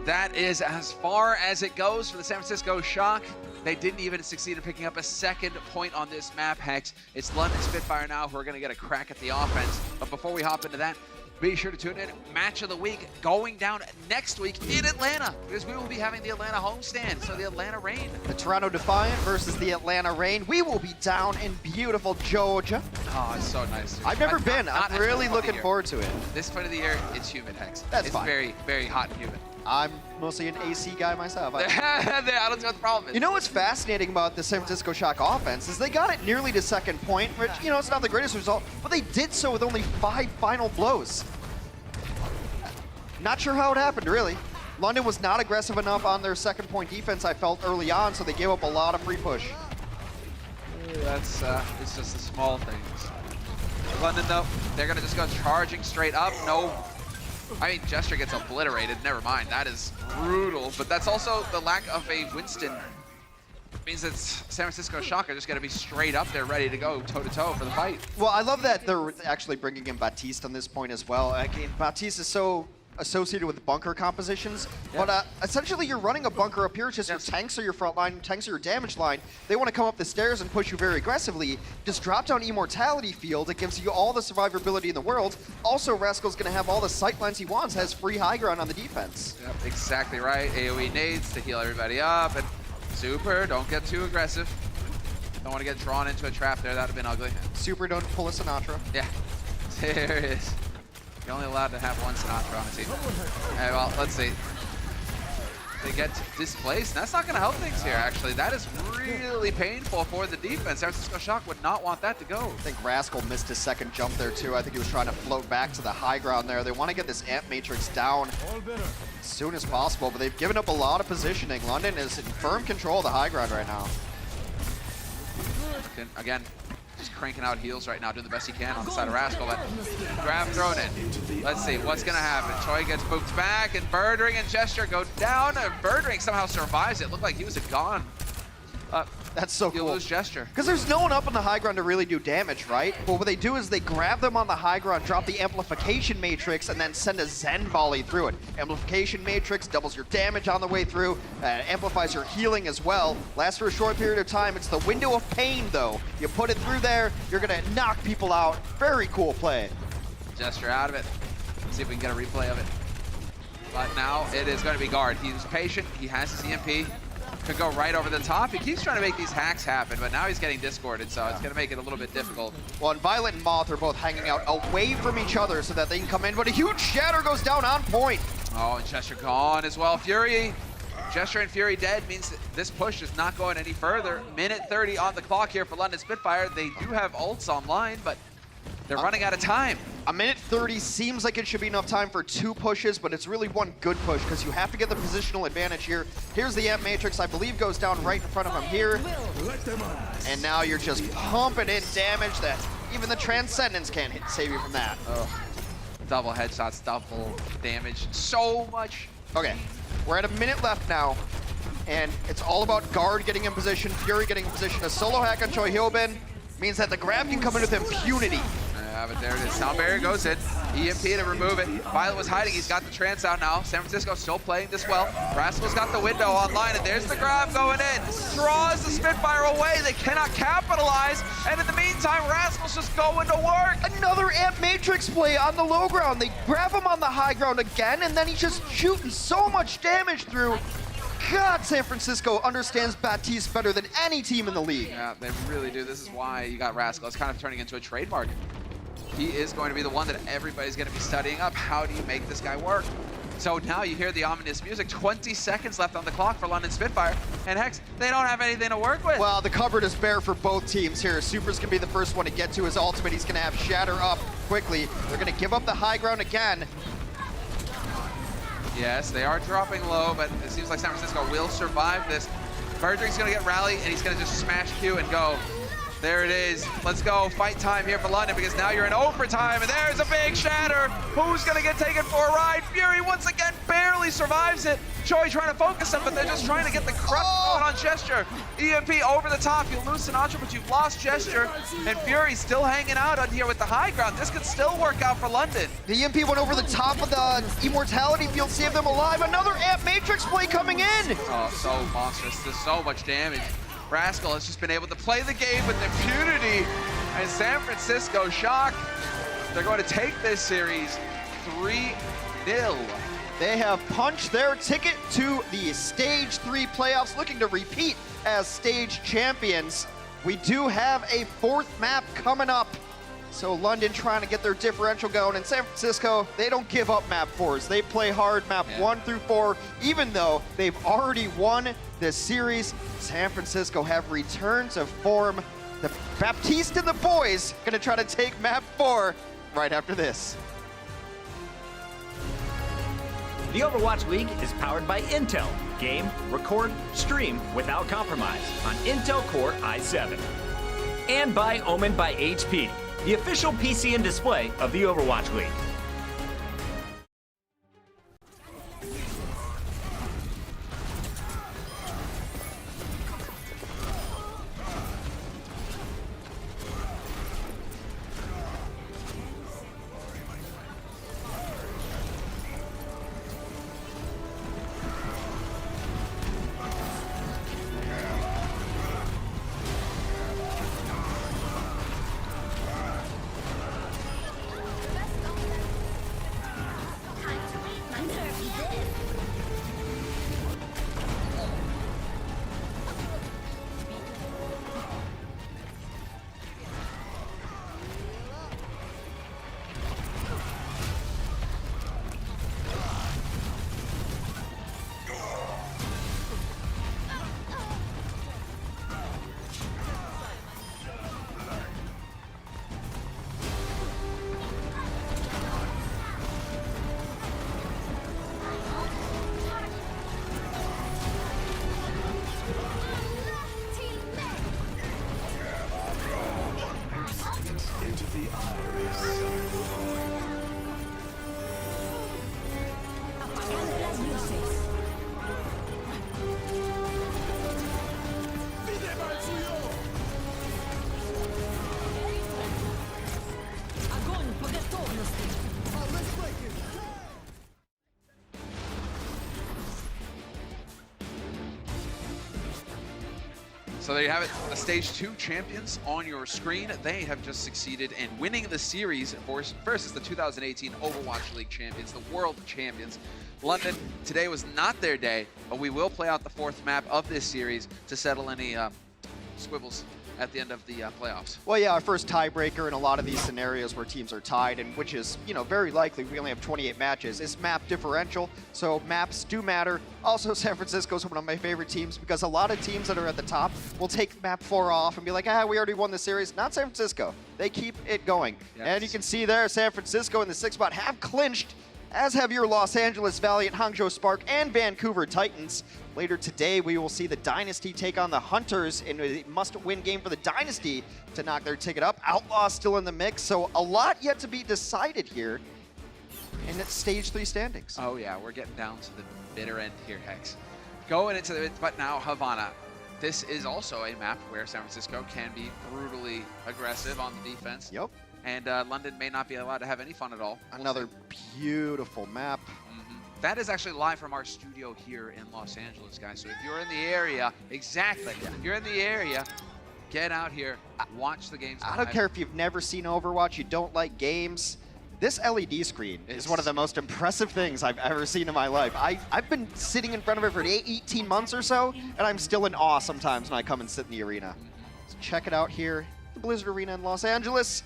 That is as far as it goes for the San Francisco Shock. They didn't even succeed in picking up a second point on this map, Hex. It's London Spitfire now who are going to get a crack at the offense. But before we hop into that, be sure to tune in. Match of the week going down next week in Atlanta, because we will be having the Atlanta homestand, so the Atlanta Reign. The Toronto Defiant versus the Atlanta Reign. We will be down in beautiful Georgia. Oh, it's so nice. I've never been. I'm really looking forward to it. This point of the year, it's humid, Hex. That's it's fine. very, very hot and humid. I'm mostly an AC guy myself. I don't see what the problem is. You know what's fascinating about the San Francisco Shock offense is they got it nearly to second point, which, you know, it's not the greatest result, but they did so with only 5 final blows. Not sure how it happened, really. London was not aggressive enough on their second point defense, I felt, early on, so they gave up a lot of free push. That's, it's just the small things. London, though, they're going to just go charging straight up. No, I mean, Gesture gets obliterated. Never mind. That is brutal. But that's also the lack of a Winston. Means that San Francisco Shock are just going to be straight up there, ready to go toe-to-toe for the fight. Well, I love that they're actually bringing in Baptiste on this point as well. Again, Baptiste is so associated with bunker compositions, but essentially you're running a bunker up here. It's just your tanks are your front line, tanks are your damage line. They want to come up the stairs and push you very aggressively. Just drop down Immortality Field. It gives you all the survivability in the world. Also, Rascal's going to have all the sight lines he wants, has free high ground on the defense. Yep, exactly right. AoE nades to heal everybody up, and Super, don't get too aggressive. Don't want to get drawn into a trap there. That would have been ugly. Super, don't pull a Sinatra. Yeah, there it is. You're only allowed to have one Sinatra on a team. Okay, well, let's see. They get displaced. That's not going to help things here, actually. That is really painful for the defense. San Francisco Shock would not want that to go. I think Rascal missed his second jump there, too. I think he was trying to float back to the high ground there. They want to get this Amp Matrix down as soon as possible, but they've given up a lot of positioning. London is in firm control of the high ground right now. Again, just cranking out heals right now, doing the best he can on the side of Rascal, but grab thrown in. Let's see what's gonna happen. Choi gets booped back, and Birdring and Gesture go down, and Birdring somehow survives it. Looked like he was gone. That's so cool. You lose Gesture. Because there's no one up on the high ground to really do damage, right? But what they do is they grab them on the high ground, drop the Amplification Matrix, and then send a Zen Volley through it. Amplification Matrix doubles your damage on the way through, amplifies your healing as well. Lasts for a short period of time. It's the window of pain, though. You put it through there, you're going to knock people out. Very cool play. Gesture out of it. Let's see if we can get a replay of it. But now it is going to be Guard. He's patient. He has his EMP. Could go right over the top. He keeps trying to make these hacks happen, but now he's getting discorded, so it's going to make it a little bit difficult. Well, and Violet and Moth are both hanging out away from each other so that they can come in, but a huge shatter goes down on point. Oh, and Gesture gone as well. Fury, Gesture and Fury dead means that this push is not going any further. Minute 30 on the clock here for London Spitfire. They do have ults online, but they're running out of time. A minute 30 seems like it should be enough time for 2 pushes, but it's really one good push because you have to get the positional advantage here. Here's the Amp Matrix, I believe goes down right in front of him here. And now you're just pumping in damage that even the Transcendence can't save you from that. Oh, double headshots, double damage, so much. Okay, we're at a minute left now, and it's all about Guard getting in position, Fury getting in position. A solo hack on Choi Hyobin means that the grab can come in with impunity. Yeah, but there it is. Sound barrier goes in. EMP to remove it. Violet was hiding. He's got the trance out now. San Francisco still playing this well. Rascal's got the window online, and there's the grab going in. Draws the Spitfire away. They cannot capitalize. And in the meantime, Rascal's just going to work. Another Amp Matrix play on the low ground. They grab him on the high ground again, and then he's just shooting so much damage through. God, San Francisco understands Baptiste better than any team in the league. Yeah, they really do. This is why you got Rascal. It's kind of turning into a trademark. He is going to be the one that everybody's going to be studying up. How do you make this guy work? So now you hear the ominous music. 20 seconds left on the clock for London Spitfire. And Hex, they don't have anything to work with. Well, the cupboard is bare for both teams here. Super's going to be the first one to get to his ultimate. He's going to have Shatter up quickly. They're going to give up the high ground again. Yes, they are dropping low, but it seems like San Francisco will survive this. Birdring's going to get Rally, and he's going to just smash Q and go. There it is. Let's go. Fight time here for London because now you're in overtime, and there's a big shatter. Who's going to get taken for a ride? Fury once again barely survives it. Choi trying to focus him, but they're just trying to get the crush going on Gesture. EMP over the top. You lose Sinatra, but you've lost Gesture, and Fury still hanging out on here with the high ground. This could still work out for London. The EMP went over the top of the Immortality Field, saved them alive. Another Amp Matrix play coming in. Oh, so monstrous. There's so much damage. Rascal has just been able to play the game with impunity, and San Francisco Shock, they're going to take this series 3-0. They have punched their ticket to the Stage 3 playoffs, looking to repeat as stage champions. We do have a 4th map coming up. So London trying to get their differential going, and San Francisco, they don't give up map 4s. They play hard map 1 through 4, even though they've already won this series. San Francisco have returned to form. The Baptiste and the boys gonna try to take map 4 right after this. The Overwatch League is powered by Intel. Game, record, stream without compromise on Intel Core i7. And by Omen by HP, the official PC and display of the Overwatch League. Into the iris. Apagando las luces. Огонь по готовности. So there you have it, the Stage 2 champions on your screen. They have just succeeded in winning the series versus the 2018 Overwatch League champions, the world champions. London, today was not their day, but we will play out the 4th map of this series to settle any squibbles at the end of the playoffs. Well, yeah, our first tiebreaker in a lot of these scenarios where teams are tied, and which is, you know, very likely. We only have 28 matches. Is map differential, so maps do matter. Also, San Francisco is one of my favorite teams because a lot of teams that are at the top will take map 4 off and be like, we already won the series. Not San Francisco. They keep it going. Yes. And you can see there, San Francisco in the 6th spot have clinched, as have your Los Angeles Valiant, Hangzhou Spark, and Vancouver Titans. Later today, we will see the Dynasty take on the Hunters in a must-win game for the Dynasty to knock their ticket up. Outlaw still in the mix, so a lot yet to be decided here in its Stage 3 standings. Oh yeah, we're getting down to the bitter end here, Hex. Going into the, but now Havana. This is also a map where San Francisco can be brutally aggressive on the defense. Yep. And London may not be allowed to have any fun at all. Another beautiful map. That is actually live from our studio here in Los Angeles, guys. So if you're in the area, exactly, if you're in the area, get out here, watch the games live. I don't care if you've never seen Overwatch, you don't like games. This LED screen is one of the most impressive things I've ever seen in my life. I've been sitting in front of it for 18 months or so, and I'm still in awe sometimes when I come and sit in the arena. So check it out here, the Blizzard Arena in Los Angeles.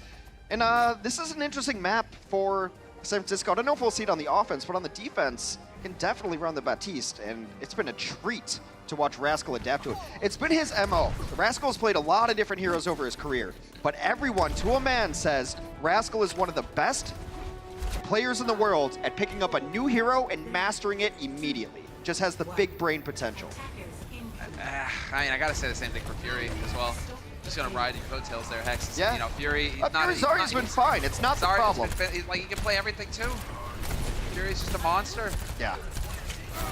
And this is an interesting map for San Francisco. I don't know if we'll see it on the offense, but on the defense, you can definitely run the Baptiste, and it's been a treat to watch Rascal adapt to it. It's been his MO. Rascal's played a lot of different heroes over his career, but everyone, to a man, says Rascal is one of the best players in the world at picking up a new hero and mastering it immediately. Just has the big brain potential. I mean, I gotta say the same thing for Fury as well. Just gonna ride your coattails there, Hex. Yeah. You know, Fury. Fury's been fine. It's not the problem. Like, he can play everything too. Fury's just a monster. Yeah.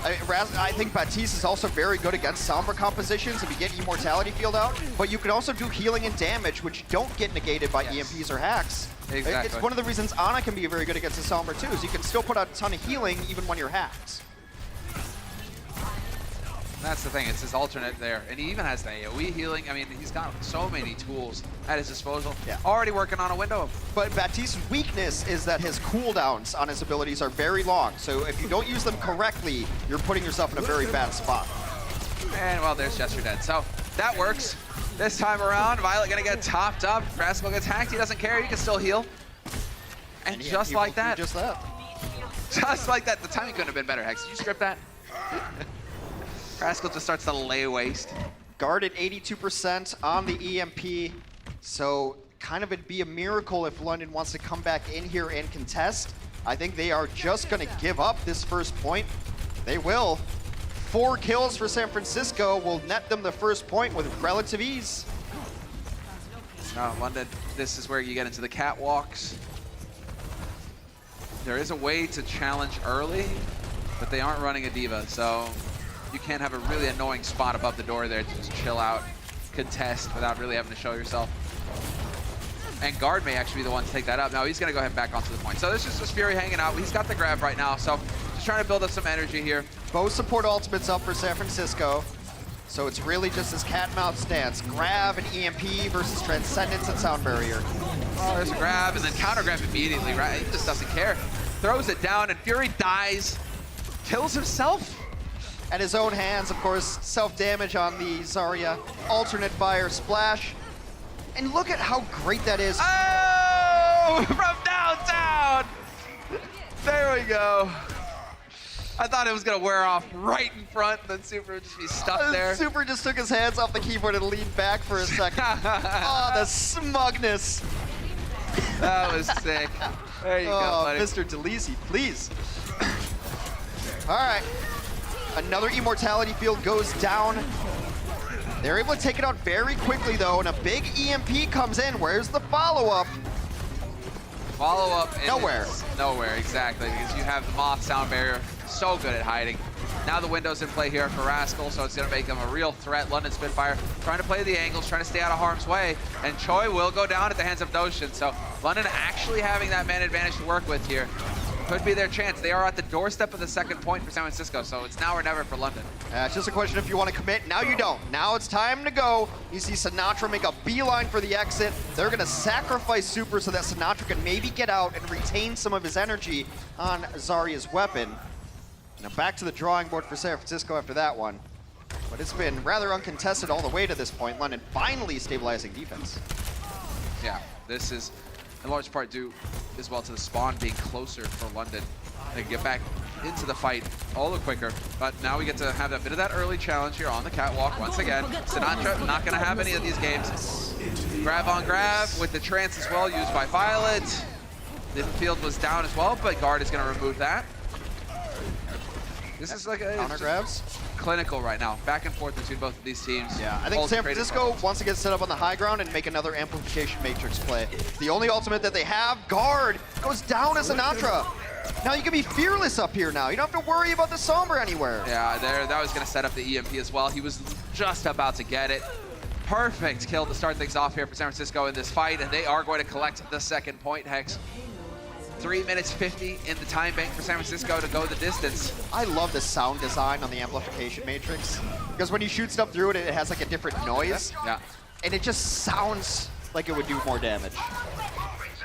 I think Baptiste is also very good against Sombra compositions if you get Immortality Field out, but you can also do healing and damage, which don't get negated by EMPs or hacks. Exactly. It's one of the reasons Ana can be very good against the Sombra too, is you can still put out a ton of healing even when you're hacked. That's the thing, it's his alternate there. And he even has the AoE healing. I mean, he's got so many tools at his disposal. Yeah. Already working on a window. But Baptiste's weakness is that his cooldowns on his abilities are very long. So if you don't use them correctly, you're putting yourself in a very bad spot. And well, there's Jester dead. So that works. This time around, Violet gonna get topped up. Rascal gets hacked, he doesn't care, he can still heal. And just like that. Just that. Just like that. The timing couldn't have been better, Hex. Did you script that? Rascal just starts to lay waste. Guarded 82% on the EMP, so kind of it'd be a miracle if London wants to come back in here and contest. I think they are just going to give up this first point. They will. 4 kills for San Francisco will net them the first point with relative ease. London, this is where you get into the catwalks. There is a way to challenge early, but they aren't running a diva, so you can't have a really annoying spot above the door there to just chill out, contest without really having to show yourself. And Guard may actually be the one to take that up. No, he's going to go ahead and back onto the point. So this is just Fury hanging out. He's got the grab right now, so just trying to build up some energy here. Both support ultimates up for San Francisco. So it's really just this cat and mouse stance. Grab and EMP versus Transcendence and Sound Barrier. Oh, there's a grab and then counter grab immediately, right? He just doesn't care. Throws it down and Fury dies. Kills himself. At his own hands, of course, self-damage on the Zarya. Alternate fire splash. And look at how great that is. Oh, from downtown. There we go. I thought it was gonna wear off right in front, then Super would just be stuck there. Super just took his hands off the keyboard and leaned back for a second. Oh, the smugness. That was sick. There you go, buddy. Mr. Delisi, please. All right. Another Immortality field goes down. They're able to take it out very quickly, though, and a big EMP comes in. Where's the follow-up? Follow-up. Nowhere. Nowhere, exactly, because you have the Moth Sound Barrier. So good at hiding. Now the window's in play here for Rascal, so it's going to make him a real threat. London Spitfire trying to play the angles, trying to stay out of harm's way, and Choi will go down at the hands of Notion. So London actually having that man advantage to work with here. Could be their chance. They are at the doorstep of the second point for San Francisco, so it's now or never for London. It's just a question if you want to commit. Now you don't. Now it's time to go. You see Sinatra make a beeline for the exit. They're going to sacrifice Super so that Sinatra can maybe get out and retain some of his energy on Zarya's weapon. Now back to the drawing board for San Francisco after that one. But it's been rather uncontested all the way to this point. London finally stabilizing defense. Yeah, this is in large part due as well to the spawn being closer for London. They can get back into the fight all the quicker. But now we get to have a bit of that early challenge here on the catwalk once again. Sinatra not going to have any of these games. Grab on grab with the trance as well used by Violet. Midfield was down as well, but Guard is going to remove that. This is like a counter grabs. Clinical right now. Back and forth between both of these teams. Yeah, I think San Francisco wants to get set up on the high ground and make another amplification matrix play. The only ultimate that they have, Guard, goes down as Sinatra. Now you can be fearless up here now. You don't have to worry about the Sombra anywhere. Yeah, that was going to set up the EMP as well. He was just about to get it. Perfect kill to start things off here for San Francisco in this fight, and they are going to collect the second point, Hex. 3 minutes 50 in the time bank for San Francisco to go the distance. I love the sound design on the amplification matrix because when you shoot stuff through it, it has like a different noise. Yeah. And it just sounds like it would do more damage.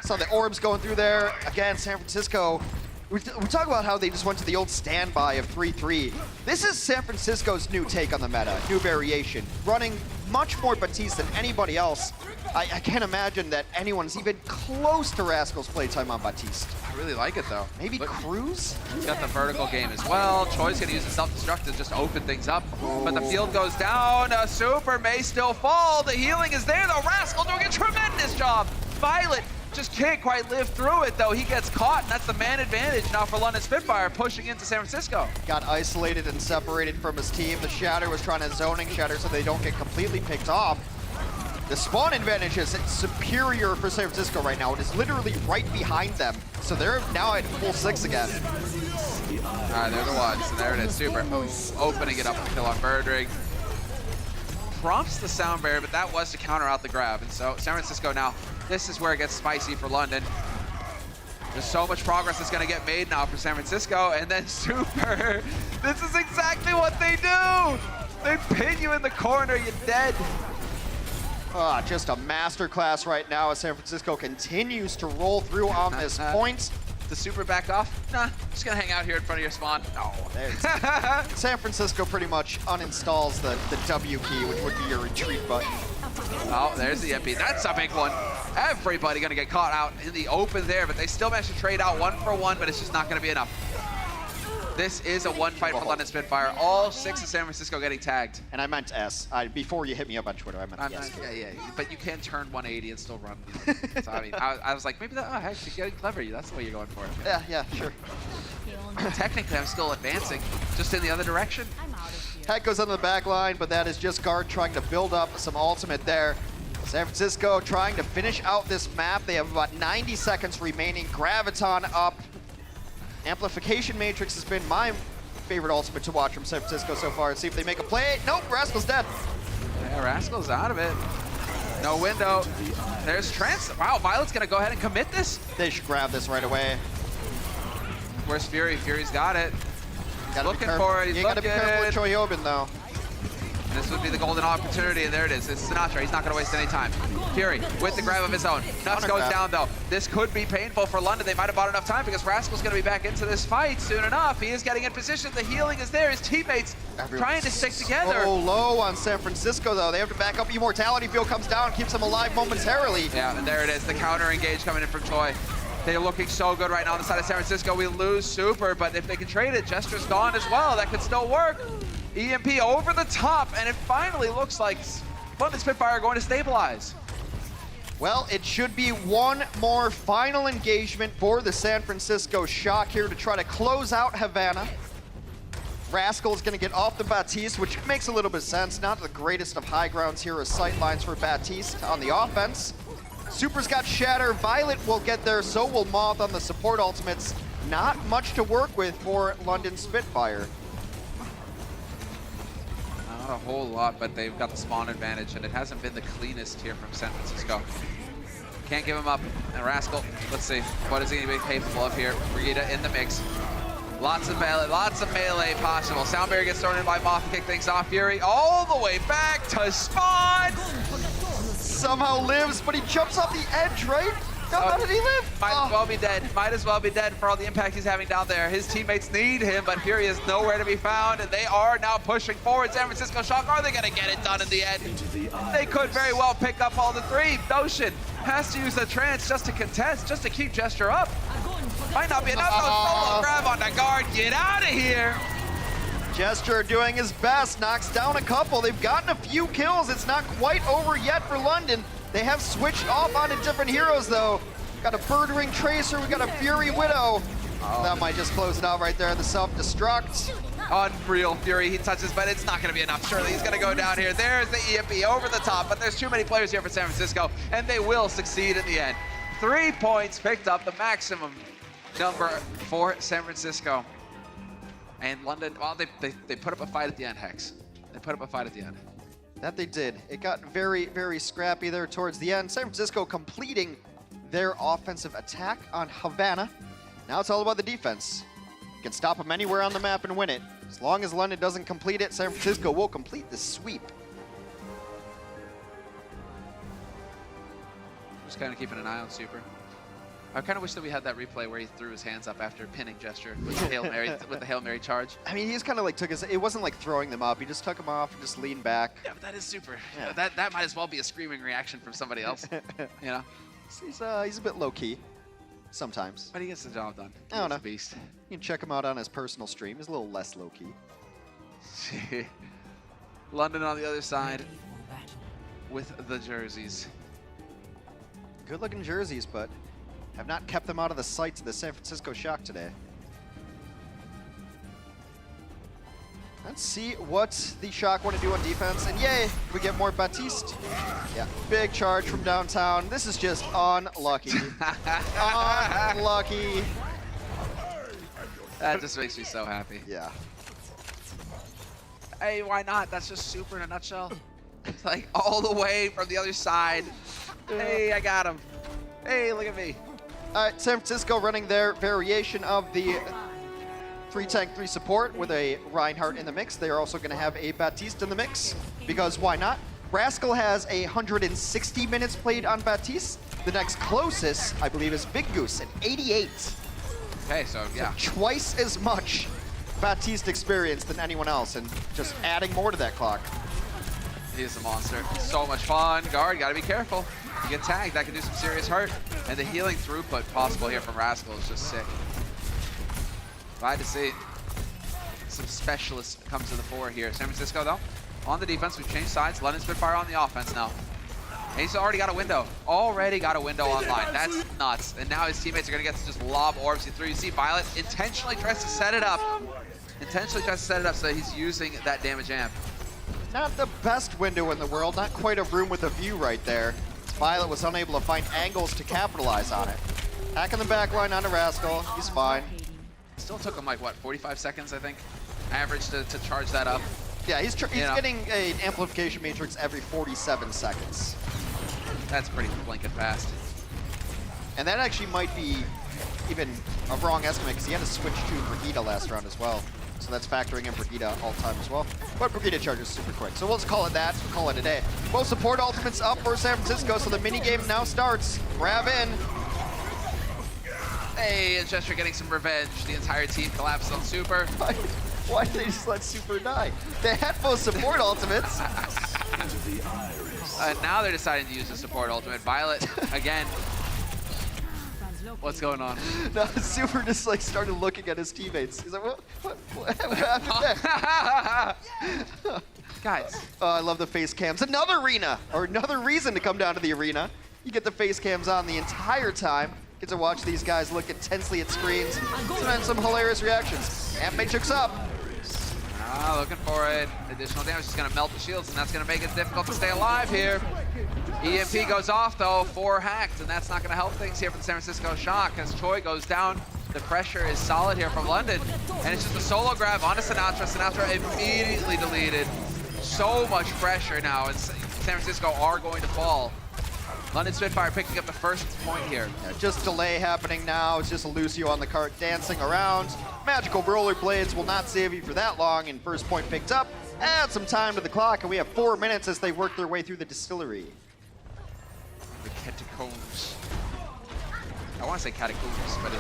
So the orbs going through there. Again, San Francisco, we talk about how they just went to the old standby of 3-3. This is San Francisco's new take on the meta, new variation, running much more Batiste than anybody else. I can't imagine that anyone's even close to Rascal's playtime on Batiste. I really like it though. Maybe Cruz? He's got the vertical game as well. Choi's gonna use the self-destruct to just open things up. But the field goes down. Super may still fall. The healing is there though. Rascal doing a tremendous job. Violet just can't quite live through it though. He gets caught, and that's the man advantage now for London Spitfire pushing into San Francisco. Got isolated and separated from his team. The Shatter was trying to zoning Shatter so they don't get completely picked off. The spawn advantage is superior for San Francisco right now. It is literally right behind them. So they're now at full 6 again. All right, they're the ones. And there it is, Super opening it up to kill on Birdrig. Prompts the sound barrier, but that was to counter out the grab. And so San Francisco now, this is where it gets spicy for London. There's so much progress that's gonna get made now for San Francisco. And then Super, this is exactly what they do. They pin you in the corner, you're dead. Just a masterclass right now as San Francisco continues to roll through on this point. The Super back off? Nah, just gonna hang out here in front of your spawn. No. San Francisco pretty much uninstalls the W key, which would be your retreat button. Oh, there's the EMP. That's a big one. Everybody gonna get caught out in the open there, but they still managed to trade out 1 for 1, but it's just not gonna be enough. This is a one fight for London Spitfire. All 6 of San Francisco getting tagged. And I meant S. Before you hit me up on Twitter, I meant S. Yeah, but you can turn 180 and still run. So, I mean, I was like, maybe that, heck, you're getting clever. That's the way you're going for it. Yeah, sure. Technically, I'm still advancing, just in the other direction. Heck goes on the back line, but that is just Guard trying to build up some ultimate there. San Francisco trying to finish out this map. They have about 90 seconds remaining. Graviton up. Amplification Matrix has been my favorite ultimate to watch from San Francisco so far. See if they make a play. Nope, Rascal's dead. Yeah, Rascal's out of it. No window. There's Trance. Wow, Violet's gonna go ahead and commit this. They should grab this right away. Where's Fury? Fury's got it. He's looking for it. He's you gotta be careful with Choyobin though. This would be the golden opportunity, and there it is. It's Sinatra. He's not going to waste any time. Fury with the grab of his own. Nuts goes down, though. This could be painful for London. They might have bought enough time because Rascal's going to be back into this fight soon enough. He is getting in position. The healing is there. His teammates trying to stick together. So low on San Francisco, though. They have to back up. Immortality Field comes down, keeps him alive momentarily. Yeah, and there it is. The counter engage coming in from Choi. They're looking so good right now on the side of San Francisco. We lose Super, but if they can trade it, Jester's gone as well. That could still work. EMP over the top, and it finally looks like London Spitfire are going to stabilize. Well, it should be one more final engagement for the San Francisco Shock here to try to close out Havana. Rascal is going to get off the Baptiste, which makes a little bit of sense. Not the greatest of high grounds here as sight lines for Baptiste on the offense. Super's got Shatter. Violet will get there, so will Moth on the support ultimates. Not much to work with for London Spitfire. Not a whole lot, but they've got the spawn advantage, and it hasn't been the cleanest here from San Francisco. Can't give him up. And Rascal, let's see, what is he going to be capable of here? Rita in the mix. Lots of melee possible. Soundberry gets thrown in by Moth to kick things off. Fury all the way back to spawn. Somehow lives, but he jumps off the edge, right? How did he live? Might as well be dead. Might as well be dead for all the impact he's having down there. His teammates need him, but Fury is nowhere to be found, and they are now pushing forward. San Francisco Shock, are they going to get it done in the end? They could very well pick up all the 3. Notion has to use the trance just to contest, just to keep Gesture up. Might not be enough. Solo grab on the Guard. Get out of here. Gesture doing his best, knocks down a couple. They've gotten a few kills. It's not quite over yet for London. They have switched off onto different heroes, though. Got a Bird Ring Tracer, we got a Fury Widow. That might just close it out right there, the self-destruct. Unreal Fury, he touches, but it's not gonna be enough. Surely he's gonna go down here. There's the EMP over the top, but there's too many players here for San Francisco, and they will succeed in the end. 3 points picked up, the maximum number for San Francisco. And London, well, they put up a fight at the end, Hex. They put up a fight at the end. That they did. It got very, very scrappy there towards the end. San Francisco completing their offensive attack on Havana. Now it's all about the defense. You can stop them anywhere on the map and win it. As long as London doesn't complete it, San Francisco will complete the sweep. Just kind of keeping an eye on Super. I kind of wish that we had that replay where he threw his hands up after pinning Gesture with the Hail Mary, with the Hail Mary charge. I mean, he just kind of like took his, it wasn't like throwing them up. He just took them off and just leaned back. Yeah, but that is Super. Yeah. That might as well be a screaming reaction from somebody else, you know? He's a bit low-key sometimes. But he gets the job done. I don't know. A beast. You can check him out on his personal stream. He's a little less low-key. London on the other side with the jerseys. Good-looking jerseys, but have not kept them out of the sights of the San Francisco Shock today. Let's see what the Shock want to do on defense. And yay, we get more Baptiste. Yeah, big charge from downtown. This is just unlucky. Unlucky. That just makes me so happy. Yeah. Hey, why not? That's just Super in a nutshell. It's like all the way from the other side. Hey, I got him. Hey, look at me. All right, San Francisco running their variation of the 3 tank, 3 support with a Reinhardt in the mix. They are also going to have a Baptiste in the mix, because why not? Rascal has 160 minutes played on Baptiste. The next closest, I believe, is Big Goose at 88. Okay, so yeah. So twice as much Baptiste experience than anyone else, and just adding more to that clock. He is a monster. So much fun. Guard, gotta be careful. You get tagged, that can do some serious hurt. And the healing throughput possible here from Rascal is just sick. Glad to see. some specialists come to the fore here. San Francisco, though, on the defense. We've changed sides. London Spitfire on the offense now. And he's already got a window. Already got a window online. That's nuts. And now his teammates are going to get to just lob orbs through. You see Violet intentionally tries to set it up. So that he's using that damage amp. Not the best window in the world. Not quite a room with a view right there. Violet was unable to find angles to capitalize on it. Hacking the backline onto Rascal. He's fine. Still took him like, what, 45 seconds, I think? Average to charge that up. Yeah, he's getting an amplification matrix every 47 seconds. That's pretty blinking fast. And that actually might be even a wrong estimate because he had to switch to Brigitte last round as well. So that's factoring in Brigitte all time as well. But Brigitte charges super quick. So we'll just call it that. We'll call it a day. Both support ultimates up for San Francisco, so the minigame now starts. Grab in. Hey, and Gesture getting some revenge. The entire team collapses on Super. Why did they just let Super die? They had both support ultimates. Now they're deciding to use the support ultimate. Violet, again. What's going on? No, Super just like started looking at his teammates. He's like, what happened there? Guys. Oh, I love the face cams. Another arena, or another reason to come down to the arena. You get the face cams on the entire time. Get to watch these guys look intensely at screens. Sometimes some hilarious reactions. Amp Matrix up. Looking for it. Additional damage is going to melt the shields, and that's going to make it difficult to stay alive here. EMP goes off, though, 4 hacked, and that's not going to help things here for the San Francisco Shock as Choi goes down. The pressure is solid here from London, and it's just a solo grab onto Sinatra. Sinatra immediately deleted. So much pressure now, and San Francisco are going to fall. London Spitfire picking up the first point here. Yeah, just delay happening now. It's just Lucio on the cart dancing around. Magical rollerblades will not save you for that long, and first point picked up. Add some time to the clock, and we have 4 minutes as they work their way through the distillery. The catacombs. I want to say catacombs, but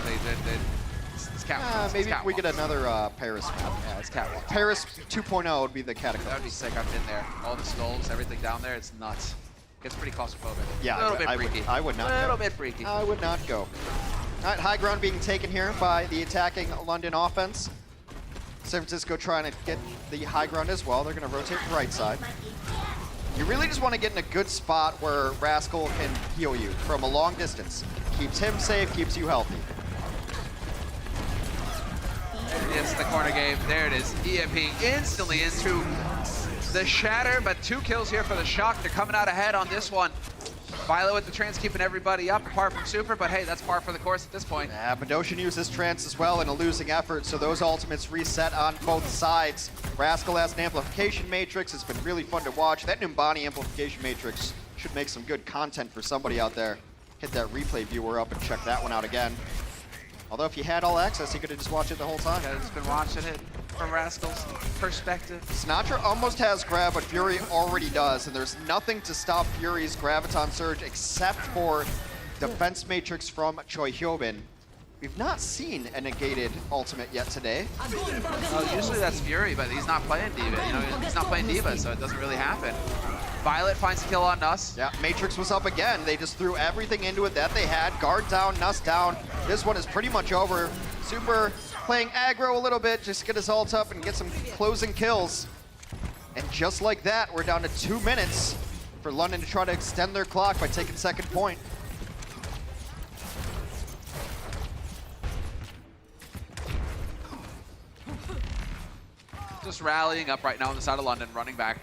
it's catwalk. Maybe if we get another Paris map. Yeah, it's catwalk. Paris 2.0 would be the catacombs. That would be sick. I've been there. All the skulls, everything down there, it's nuts. Gets pretty claustrophobic. Yeah, a little bit freaky. I would not go. A little bit freaky. I would not go. All right, high ground being taken here by the attacking London offense. San Francisco trying to get the high ground as well. They're going to rotate right side. You really just want to get in a good spot where Rascal can heal you from a long distance. Keeps him safe, keeps you healthy. It's the corner game. There it is. EMP instantly into the shatter, but 2 kills here for the Shock. They're coming out ahead on this one. Violet with the trance keeping everybody up, apart from Super, but hey, that's par for the course at this point. Yeah, Badoshin uses trance as well in a losing effort, so those ultimates reset on both sides. Rascal has an amplification matrix. It's been really fun to watch. That Numbani amplification matrix should make some good content for somebody out there. Hit that replay viewer up and check that one out again. Although if you had all access, you could have just watched it the whole time. I've just been watching it from Rascal's perspective. Sinatra almost has grab, but Fury already does, and there's nothing to stop Fury's Graviton Surge except for Defense Matrix from Choi Hyobin. We've not seen a negated ultimate yet today. Usually that's Fury, but he's not playing D.Va. You know, he's not playing D.Va, so it doesn't really happen. Violet finds a kill on Nuss. Yeah, Matrix was up again. They just threw everything into it that they had. Guard down, Nuss down. This one is pretty much over. Super playing aggro a little bit, just get his ult up and get some closing kills. And just like that, we're down to 2 minutes for London to try to extend their clock by taking second point. Just rallying up right now on the side of London, running back.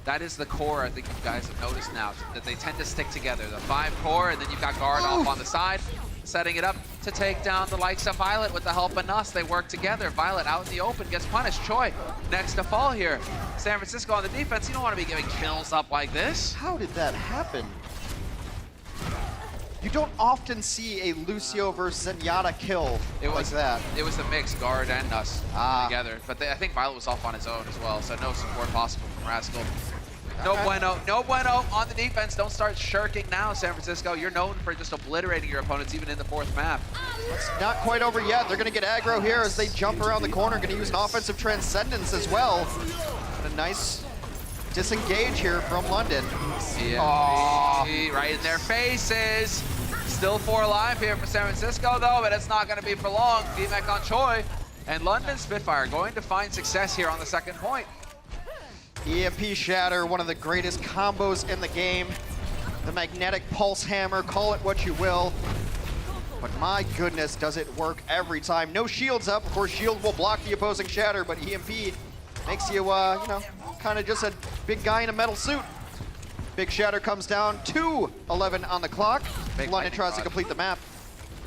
That is the core I think you guys have noticed now, that they tend to stick together. The 5 core, and then you've got Guard off on the side, setting it up to take down the likes of Violet with the help of Nuss. They work together. Violet out in the open, gets punished. Choi next to fall here. San Francisco on the defense, you don't want to be giving kills up like this. How did that happen? You don't often see a Lucio versus Zenyatta kill like that. It was the mix, Guard and Nuss together. But I think Violet was off on his own as well, so no support possible from Rascal. No bueno, no bueno on the defense. Don't start shirking now, San Francisco. You're known for just obliterating your opponents even in the 4th map. It's not quite over yet. They're going to get aggro here as they jump around the corner. Going to use an offensive transcendence as well. And a nice disengage here from London. Yeah, right in their faces. Still 4 alive here for San Francisco though, but it's not going to be for long. VMAC on Choi. And London Spitfire going to find success here on the second point. EMP Shatter, one of the greatest combos in the game. The magnetic pulse hammer, call it what you will. But my goodness, does it work every time. No shields up. Of course, shield will block the opposing Shatter, but EMP makes you, you know, kind of just a big guy in a metal suit. Big Shatter comes down, 2:11 on the clock. London tries to complete the map.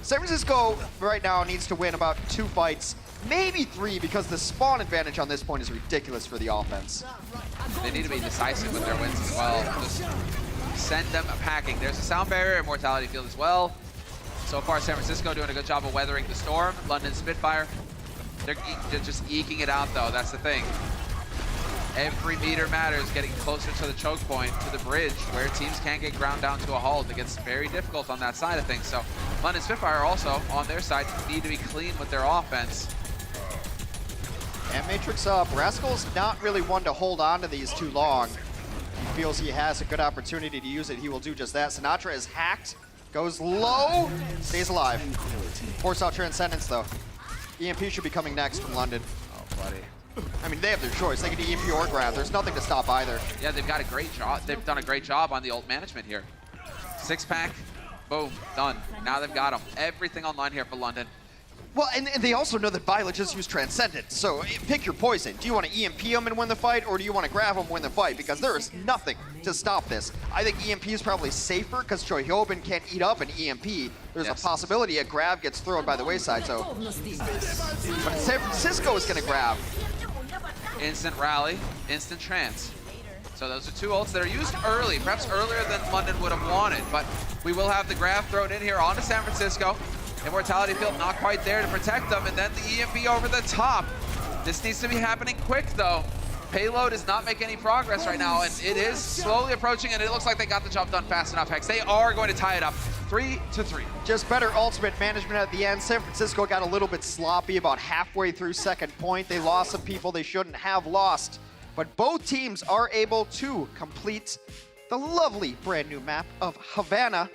San Francisco right now needs to win about 2 fights, maybe 3, because the spawn advantage on this point is ridiculous for the offense. They need to be decisive with their wins as well. Just send them packing. There's a sound barrier, immortality field as well. So far, San Francisco doing a good job of weathering the storm. London Spitfire, they're just eking it out though, that's the thing. Every meter matters, getting closer to the choke point, to the bridge, where teams can't get ground down to a halt. It gets very difficult on that side of things. So London Spitfire also, on their side, need to be clean with their offense. And Matrix up. Rascal's not really one to hold on to these too long. He feels he has a good opportunity to use it. He will do just that. Sinatra is hacked, goes low, stays alive. Force out Transcendence though. EMP should be coming next from London. Oh, buddy. I mean, they have their choice. They can do EMP or grab. There's nothing to stop either. Yeah, they've got a great job. They've done a great job on the ult management here. 6-pack, boom, done. Now they've got them. Everything online here for London. Well, and they also know that Violet just used Transcendent, so pick your poison. Do you want to EMP him and win the fight, or do you want to grab him and win the fight? Because there is nothing to stop this. I think EMP is probably safer because Choihyobin can't eat up an EMP. There's a possibility a grab gets thrown by the wayside, so... But San Francisco is going to grab. Instant rally, instant trance. So those are 2 ults that are used early, perhaps earlier than London would have wanted, but we will have the grab thrown in here onto San Francisco. Immortality field not quite there to protect them, and then the EMP over the top. This needs to be happening quick though. Payload is not making any progress right now, and it is slowly approaching, and it looks like they got the job done fast enough, Hex. They are going to tie it up 3-3. Just better ultimate management at the end. San Francisco got a little bit sloppy about halfway through second point. They lost some people they shouldn't have lost, but both teams are able to complete the lovely brand new map of Havana.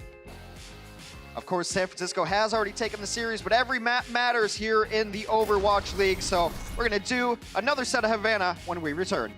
Of course, San Francisco has already taken the series, but every map matters here in the Overwatch League. So we're going to do another set of Havana when we return.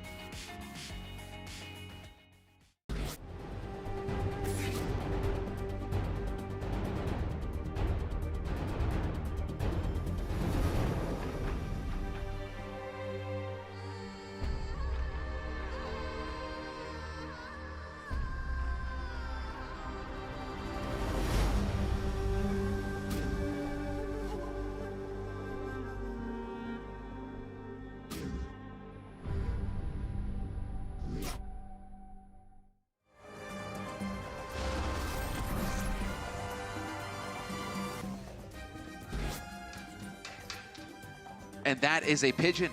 And that is a pigeon.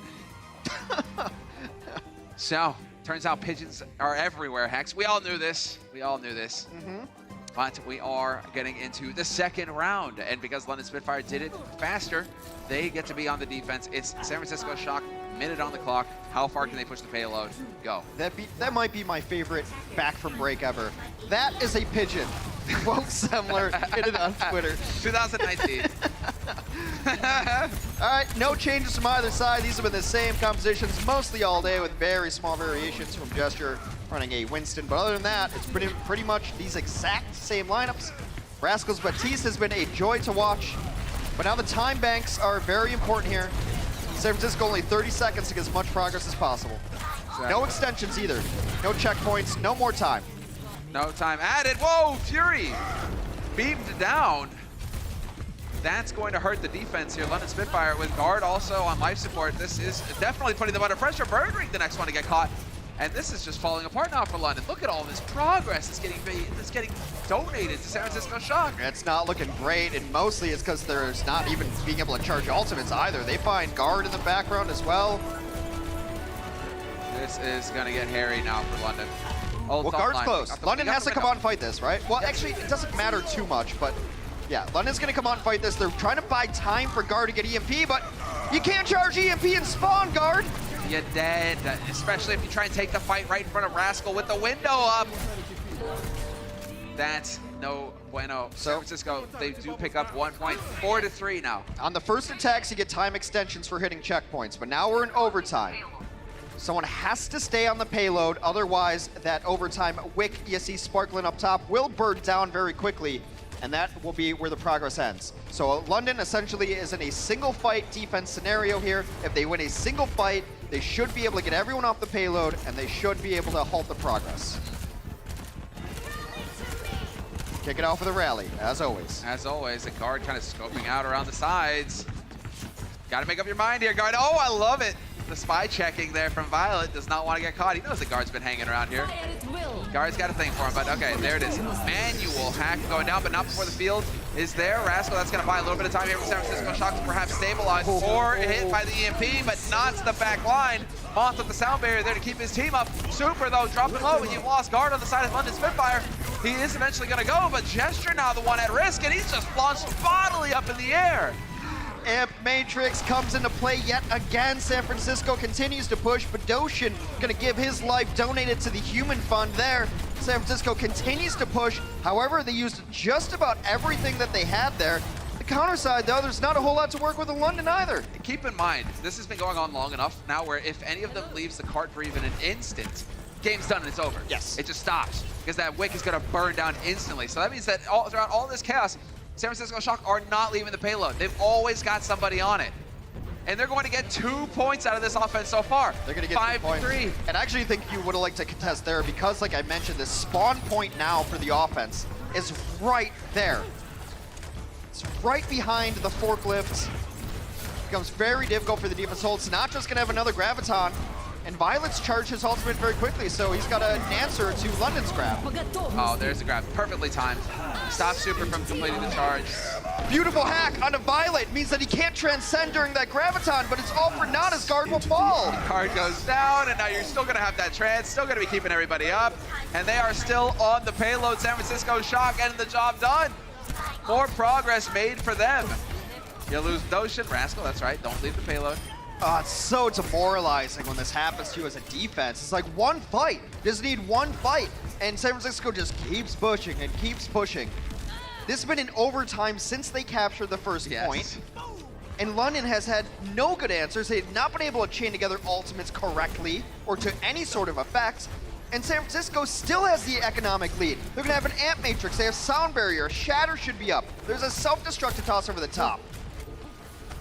So, turns out pigeons are everywhere, Hex. We all knew this. We all knew this. But we are getting into the second round. And because London Spitfire did it faster, they get to be on the defense. It's San Francisco Shock, minute on the clock. How far can they push the payload? Go. That might be my favorite back from break ever. That is a pigeon. Quote Semler hit it on Twitter. 2019. All right, no changes from either side. These have been the same compositions mostly all day with very small variations from Gesture running a Winston. But other than that, it's pretty much these exact same lineups. Rascals Batiste has been a joy to watch. But now the time banks are very important here. San Francisco only 30 seconds to get as much progress as possible. Exactly. No extensions either. No checkpoints, no more time. No time added. Whoa, Fury beamed down. That's going to hurt the defense here. London Spitfire with guard also on life support. This is definitely putting them under pressure. Birdring the next one to get caught. And this is just falling apart now for London. Look at all this progress that's getting donated to San Francisco Shock. It's not looking great, and mostly it's because there's not even being able to charge ultimates either. They find guard in the background as well. This is going to get hairy now for London. Well, guard's close. London has to come out and fight this, right? Well, actually, it doesn't matter too much, but yeah, London's going to come out and fight this. They're trying to buy time for guard to get EMP, but you can't charge EMP and spawn guard. You're dead, especially if you try and take the fight right in front of Rascal with the window up. That's no bueno. San Francisco, they do pick up 1 point, 4-3 now. On the first attacks, you get time extensions for hitting checkpoints, but now we're in overtime. Someone has to stay on the payload, otherwise that overtime wick you see sparkling up top will burn down very quickly, and that will be where the progress ends. So London essentially is in a single fight defense scenario here. If they win a single fight, they should be able to get everyone off the payload, and they should be able to halt the progress. Kick it off with a rally, as always. As always, the guard kind of scoping out around the sides. Got to make up your mind here, guard. Oh, I love it. The spy checking there from Violet does not want to get caught. He knows the guard's been hanging around here. Guard's got a thing for him, but okay, there it is. Manual hack going down, but not before the field is there. Rascal, that's going to buy a little bit of time here for San Francisco Shock to perhaps stabilize or hit by the EMP, but not to the back line. Moth with the sound barrier there to keep his team up. Super, though, dropping low, and you've lost guard on the side of London Spitfire. He is eventually going to go, but Gesture now the one at risk, and he's just launched bodily up in the air. Amp Matrix comes into play yet again. San Francisco continues to push. Badoshin gonna give his life donated to the human fund there. San Francisco continues to push. However, they used just about everything that they had there. The counter side, though, there's not a whole lot to work with in London either. Keep in mind, this has been going on long enough now where if any of them leaves the cart for even an instant, game's done and it's over. Yes. It just stops because that wick is gonna burn down instantly. So that means that throughout all this chaos, San Francisco Shock are not leaving the payload. They've always got somebody on it. And they're going to get 2 points out of this offense so far. They're going to get 2 points. 5-3. And I actually think you would have liked to contest there because, like I mentioned, the spawn point now for the offense is right there. It's right behind the forklifts. Becomes very difficult for the defense hold. Sinatra's going to have another Graviton. And Violet's charged his ultimate very quickly, so he's got an answer to London's grab. Oh, there's the grab. Perfectly timed. Stop Super from completing the charge. Beautiful hack onto Violet. Means that he can't transcend during that Graviton, but it's all for naught as guard will fall. Guard goes down, and now you're still going to have that trans. Still going to be keeping everybody up. And they are still on the payload. San Francisco Shock getting the job done. More progress made for them. You lose Doshin. Rascal, that's right. Don't leave the payload. Oh, it's so demoralizing when this happens to you as a defense. It's like one fight. You just need one fight. And San Francisco just keeps pushing and keeps pushing. This has been in overtime since they captured the first point. And London has had no good answers. They've not been able to chain together ultimates correctly or to any sort of effect. And San Francisco still has the economic lead. They're going to have an Amp Matrix. They have Sound Barrier. A Shatter should be up. There's a self-destructive toss over the top.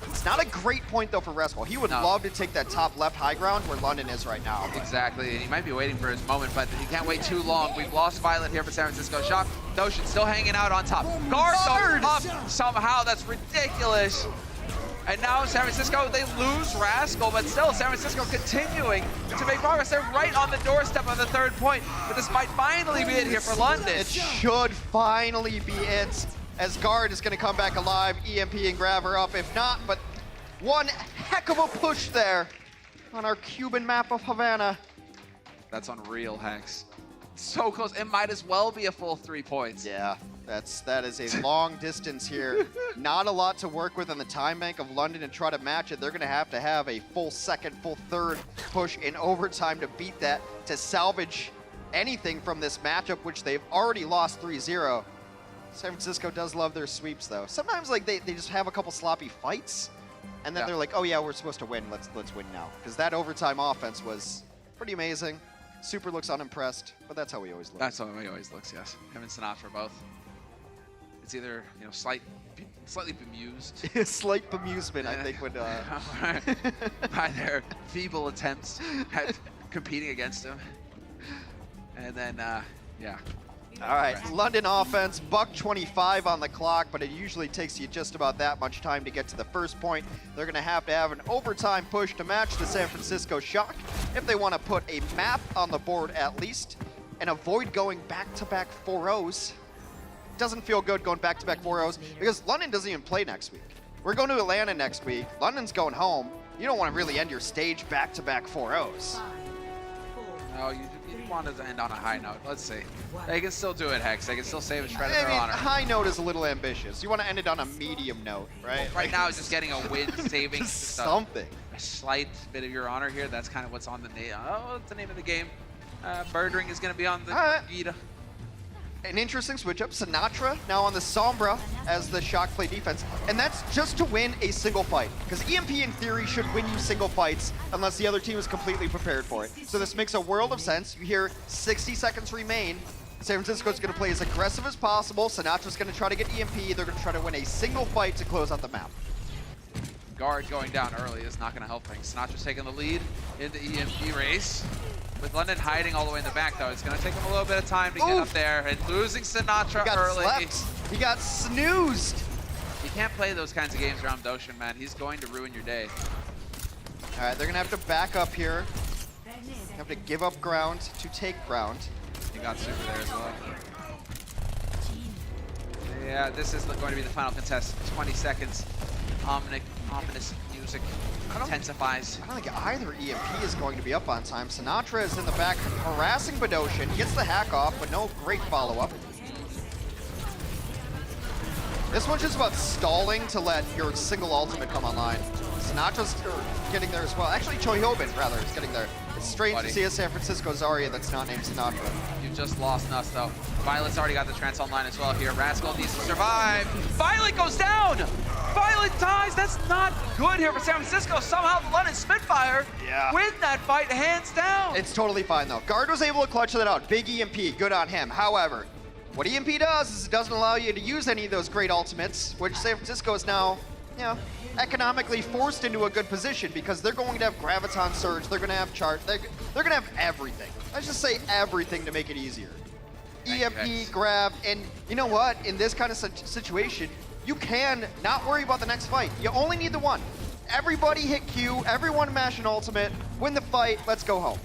It's not a great point, though, for Rascal. He would love to take that top left high ground where London is right now. Exactly, and he might be waiting for his moment, but he can't wait too long. We've lost Violet here for San Francisco Shock. Doshin still hanging out on top. Guard goes up somehow. That's ridiculous. And now San Francisco, they lose Rascal, but still San Francisco continuing to make progress. They're right on the doorstep of the 3rd point, but this might finally be it here for London. It should finally be it, as Guard is going to come back alive, EMP and grab her up. If not, but one heck of a push there on our Cuban map of Havana. That's unreal, Hex. So close. It might as well be a full 3 points. Yeah, that is a long distance here. Not a lot to work with on the time bank of London and try to match it. They're going to have a full 2nd, full 3rd push in overtime to beat that, to salvage anything from this matchup, which they've already lost 3-0. San Francisco does love their sweeps, though. Sometimes like they just have a couple sloppy fights, and then they're like, oh yeah, we're supposed to win. Let's win now. Because that overtime offense was pretty amazing. Super looks unimpressed, but that's how he always looks. That's how he always looks, yes. Him and Sinatra both. It's either, you know, slightly bemused. Slight bemusement, I think, would... by their feeble attempts at competing against him. And then, yeah. All right, London offense, $1:25 on the clock, but it usually takes you just about that much time to get to the 1st point. They're going to have an overtime push to match the San Francisco Shock if they want to put a map on the board at least and avoid going back-to-back 4-0s. Doesn't feel good going back-to-back 4-0s because London doesn't even play next week. We're going to Atlanta next week. London's going home. You don't want to really end your stage back-to-back 4-0s. No, you want to end on a high note. Let's see. They can still do it, Hex. They can still save a shred of their honor. High note is a little ambitious. You want to end it on a medium note, right? Right now, it's just getting a win, saving something. A slight bit of your honor here. That's kind of what's on the name. Oh, it's the name of the game. Birdring is going to be on the Gita. an interesting switch up. Sinatra now on the Sombra as the Shock play defense. And that's just to win a single fight. Because EMP in theory should win you single fights unless the other team is completely prepared for it. So this makes a world of sense. You hear 60 seconds remain. San Francisco's going to play as aggressive as possible. Sinatra's going to try to get EMP. They're going to try to win a single fight to close out the map. Guard going down early is not going to help things. Sinatra's taking the lead in the EMP race. With London hiding all the way in the back, though, it's going to take him a little bit of time to get up there. And losing Sinatra early. Slept. He got snoozed. You can't play those kinds of games around Doshin, man. He's going to ruin your day. All right, they're going to have to back up here. Have to give up ground to take ground. He got super there as well. Yeah, this is going to be the final contest. 20 seconds. Ominous music intensifies. I don't think either EMP is going to be up on time. Sinatra is in the back harassing Badoshin. Gets the hack off, but no great follow-up. This one's just about stalling to let your single ultimate come online. Sinatra's getting there as well. Actually, Choyobin, rather, is getting there. It's strange to see a San Francisco Zarya that's not named Sinatra. You just lost Nuss, though. Violet's already got the trance online as well here. Rascal needs to survive. Violet goes down! Violet dies! That's not good here for San Francisco. Somehow the London Spitfire win that fight hands down. It's totally fine, though. Guard was able to clutch that out. Big EMP, good on him. However, what EMP does is it doesn't allow you to use any of those great ultimates, which San Francisco is now, economically forced into a good position because they're going to have Graviton Surge, they're going to have Chart, they're going to have everything. Let's just say everything to make it easier. EMP, grab, and you know what? In this kind of situation, you can not worry about the next fight. You only need the one. Everybody hit Q, everyone mash an ultimate, win the fight, let's go home.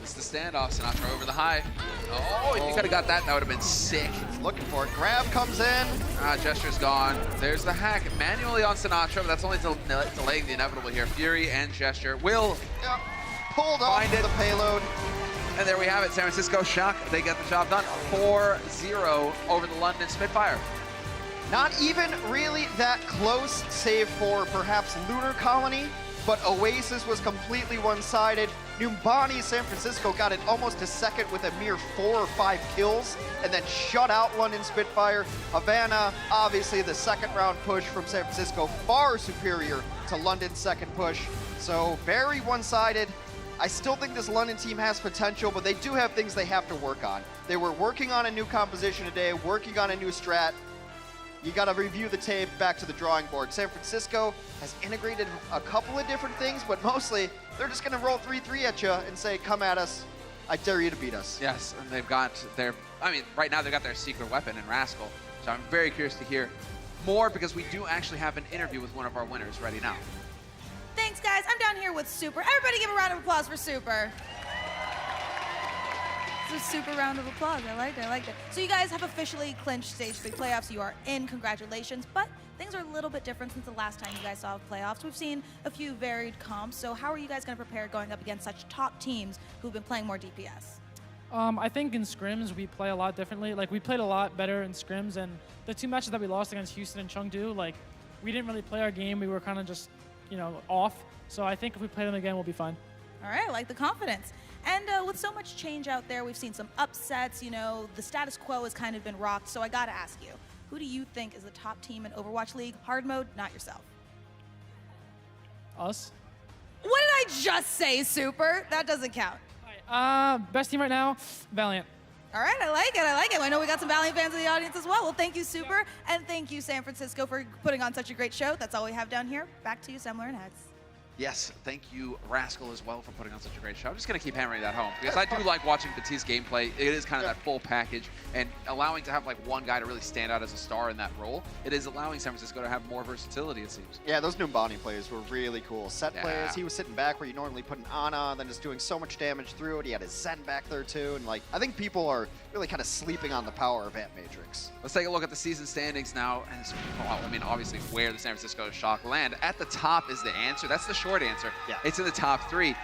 It's the standoff, Sinatra over the high. Oh, if you could have got that, that would have been sick. He's looking for it. Grab comes in. Gesture's gone. There's the hack manually on Sinatra, but that's only delaying the inevitable here. Fury and Gesture will pulled off the payload. And there we have it. San Francisco Shock, they get the job done. 4-0 over the London Spitfire. Not even really that close, save for perhaps Lunar Colony, but Oasis was completely one-sided. Numbani, San Francisco got it almost a second with a mere 4 or 5 kills, and then shut out London Spitfire. Havana, obviously the second round push from San Francisco, far superior to London's second push. So very one-sided. I still think this London team has potential, but they do have things they have to work on. They were working on a new composition today, working on a new strat. You got to review the tape, back to the drawing board. San Francisco has integrated a couple of different things, but mostly they're just going to roll 3-3 at you and say, come at us. I dare you to beat us. Yes, and they've got their, right now they've got their secret weapon in Rascal. So I'm very curious to hear more because we do actually have an interview with one of our winners ready now. Thanks, guys. I'm down here with Super. Everybody give a round of applause for Super. It's a super round of applause. I liked it. So you guys have officially clinched Stage 3 playoffs. You are in. Congratulations. But things are a little bit different since the last time you guys saw playoffs. We've seen a few varied comps. So how are you guys going to prepare going up against such top teams who've been playing more DPS? I think in scrims we play a lot differently. Like, we played a lot better in scrims, and the 2 matches that we lost against Houston and Chengdu, like, we didn't really play our game. We were kind of just, off. So I think if we play them again, we'll be fine. All right, I like the confidence. And with so much change out there, we've seen some upsets. The status quo has kind of been rocked. So I got to ask you, who do you think is the top team in Overwatch League? Hard mode, not yourself. Us. What did I just say, Super? That doesn't count. Best team right now, Valiant. All right, I like it. I know we got some Valiant fans in the audience as well. Well, thank you, Super, and thank you, San Francisco, for putting on such a great show. That's all we have down here. Back to you, Semler and Hex. Yes, thank you, Rascal, as well, for putting on such a great show. I'm just going to keep hammering that home because I do like watching Batiste gameplay. It is kind of that full package, and allowing to have like one guy to really stand out as a star in that role, it is allowing San Francisco to have more versatility, it seems. Yeah, those Numbani plays were really cool. Set plays, he was sitting back where you normally put an Ana, and then just doing so much damage through it. He had his Zen back there too, and like I think people are really kind of sleeping on the power of Ant Matrix. Let's take a look at the season standings now. And obviously where the San Francisco Shock land. At the top is the answer. That's the short answer. Yeah. It's in the top 3.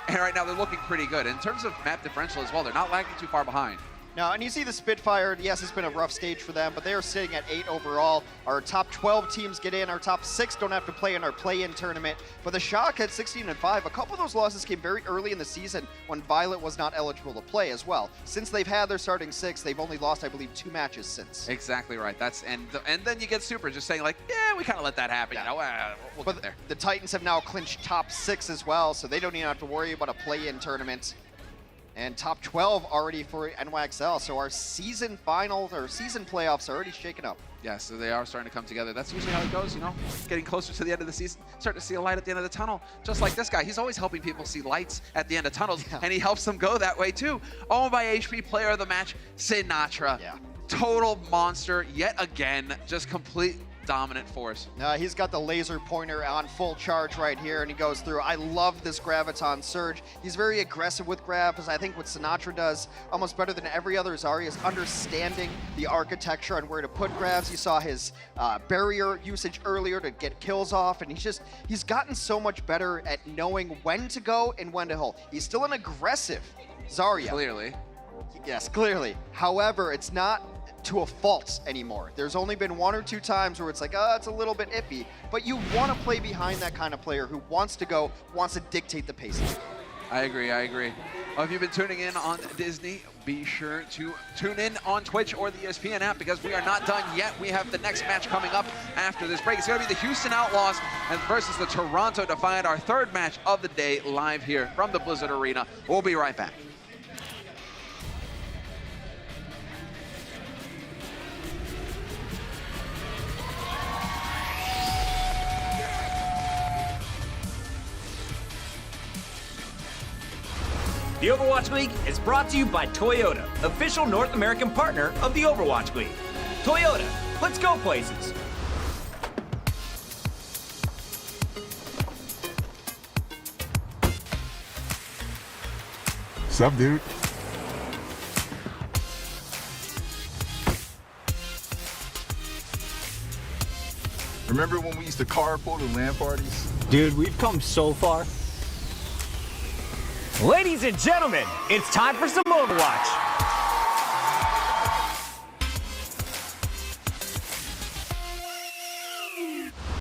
And right now they're looking pretty good. In terms of map differential as well, they're not lagging too far behind. No, and you see the Spitfire, yes, it's been a rough stage for them, but they are sitting at 8 overall. Our top 12 teams get in, our top 6 don't have to play in our play-in tournament. But the Shock at 16-5, a couple of those losses came very early in the season when Violet was not eligible to play as well. Since they've had their starting 6, they've only lost, I believe, 2 matches since. Exactly right. And then you get Super just saying like, yeah, we kind of let that happen. Yeah. You know, we'll get there. The Titans have now clinched top 6 as well, so they don't even have to worry about a play-in tournament. And top 12 already for NYXL, so our season finals or season playoffs are already shaken up. Yeah, so they are starting to come together. That's usually how it goes, you know? Getting closer to the end of the season, starting to see a light at the end of the tunnel. Just like this guy, he's always helping people see lights at the end of tunnels, and he helps them go that way too. Owned by HP, player of the match, Sinatra. Yeah. Total monster yet again, just complete dominant force. He's got the laser pointer on full charge right here, and he goes through. I love this Graviton Surge. He's very aggressive with grabs. I think what Sinatra does almost better than every other Zarya is understanding the architecture and where to put grabs. You saw his barrier usage earlier to get kills off, and he's gotten so much better at knowing when to go and when to hold. He's still an aggressive Zarya. Clearly. Yes, clearly. However, it's not to a fault anymore. There's only been 1 or 2 times where it's like, it's a little bit iffy, but you want to play behind that kind of player who wants to go, wants to dictate the pace. I agree. Well, if you've been tuning in on Disney, be sure to tune in on Twitch or the ESPN app because we are not done yet. We have the next match coming up after this break. It's going to be the Houston Outlaws versus the Toronto Defiant, our 3rd match of the day live here from the Blizzard Arena. We'll be right back. The Overwatch League is brought to you by Toyota, official North American partner of the Overwatch League. Toyota, let's go places. Sup, dude? Remember when we used to carpool to LAN parties? Dude, we've come so far. Ladies and gentlemen, it's time for some Overwatch.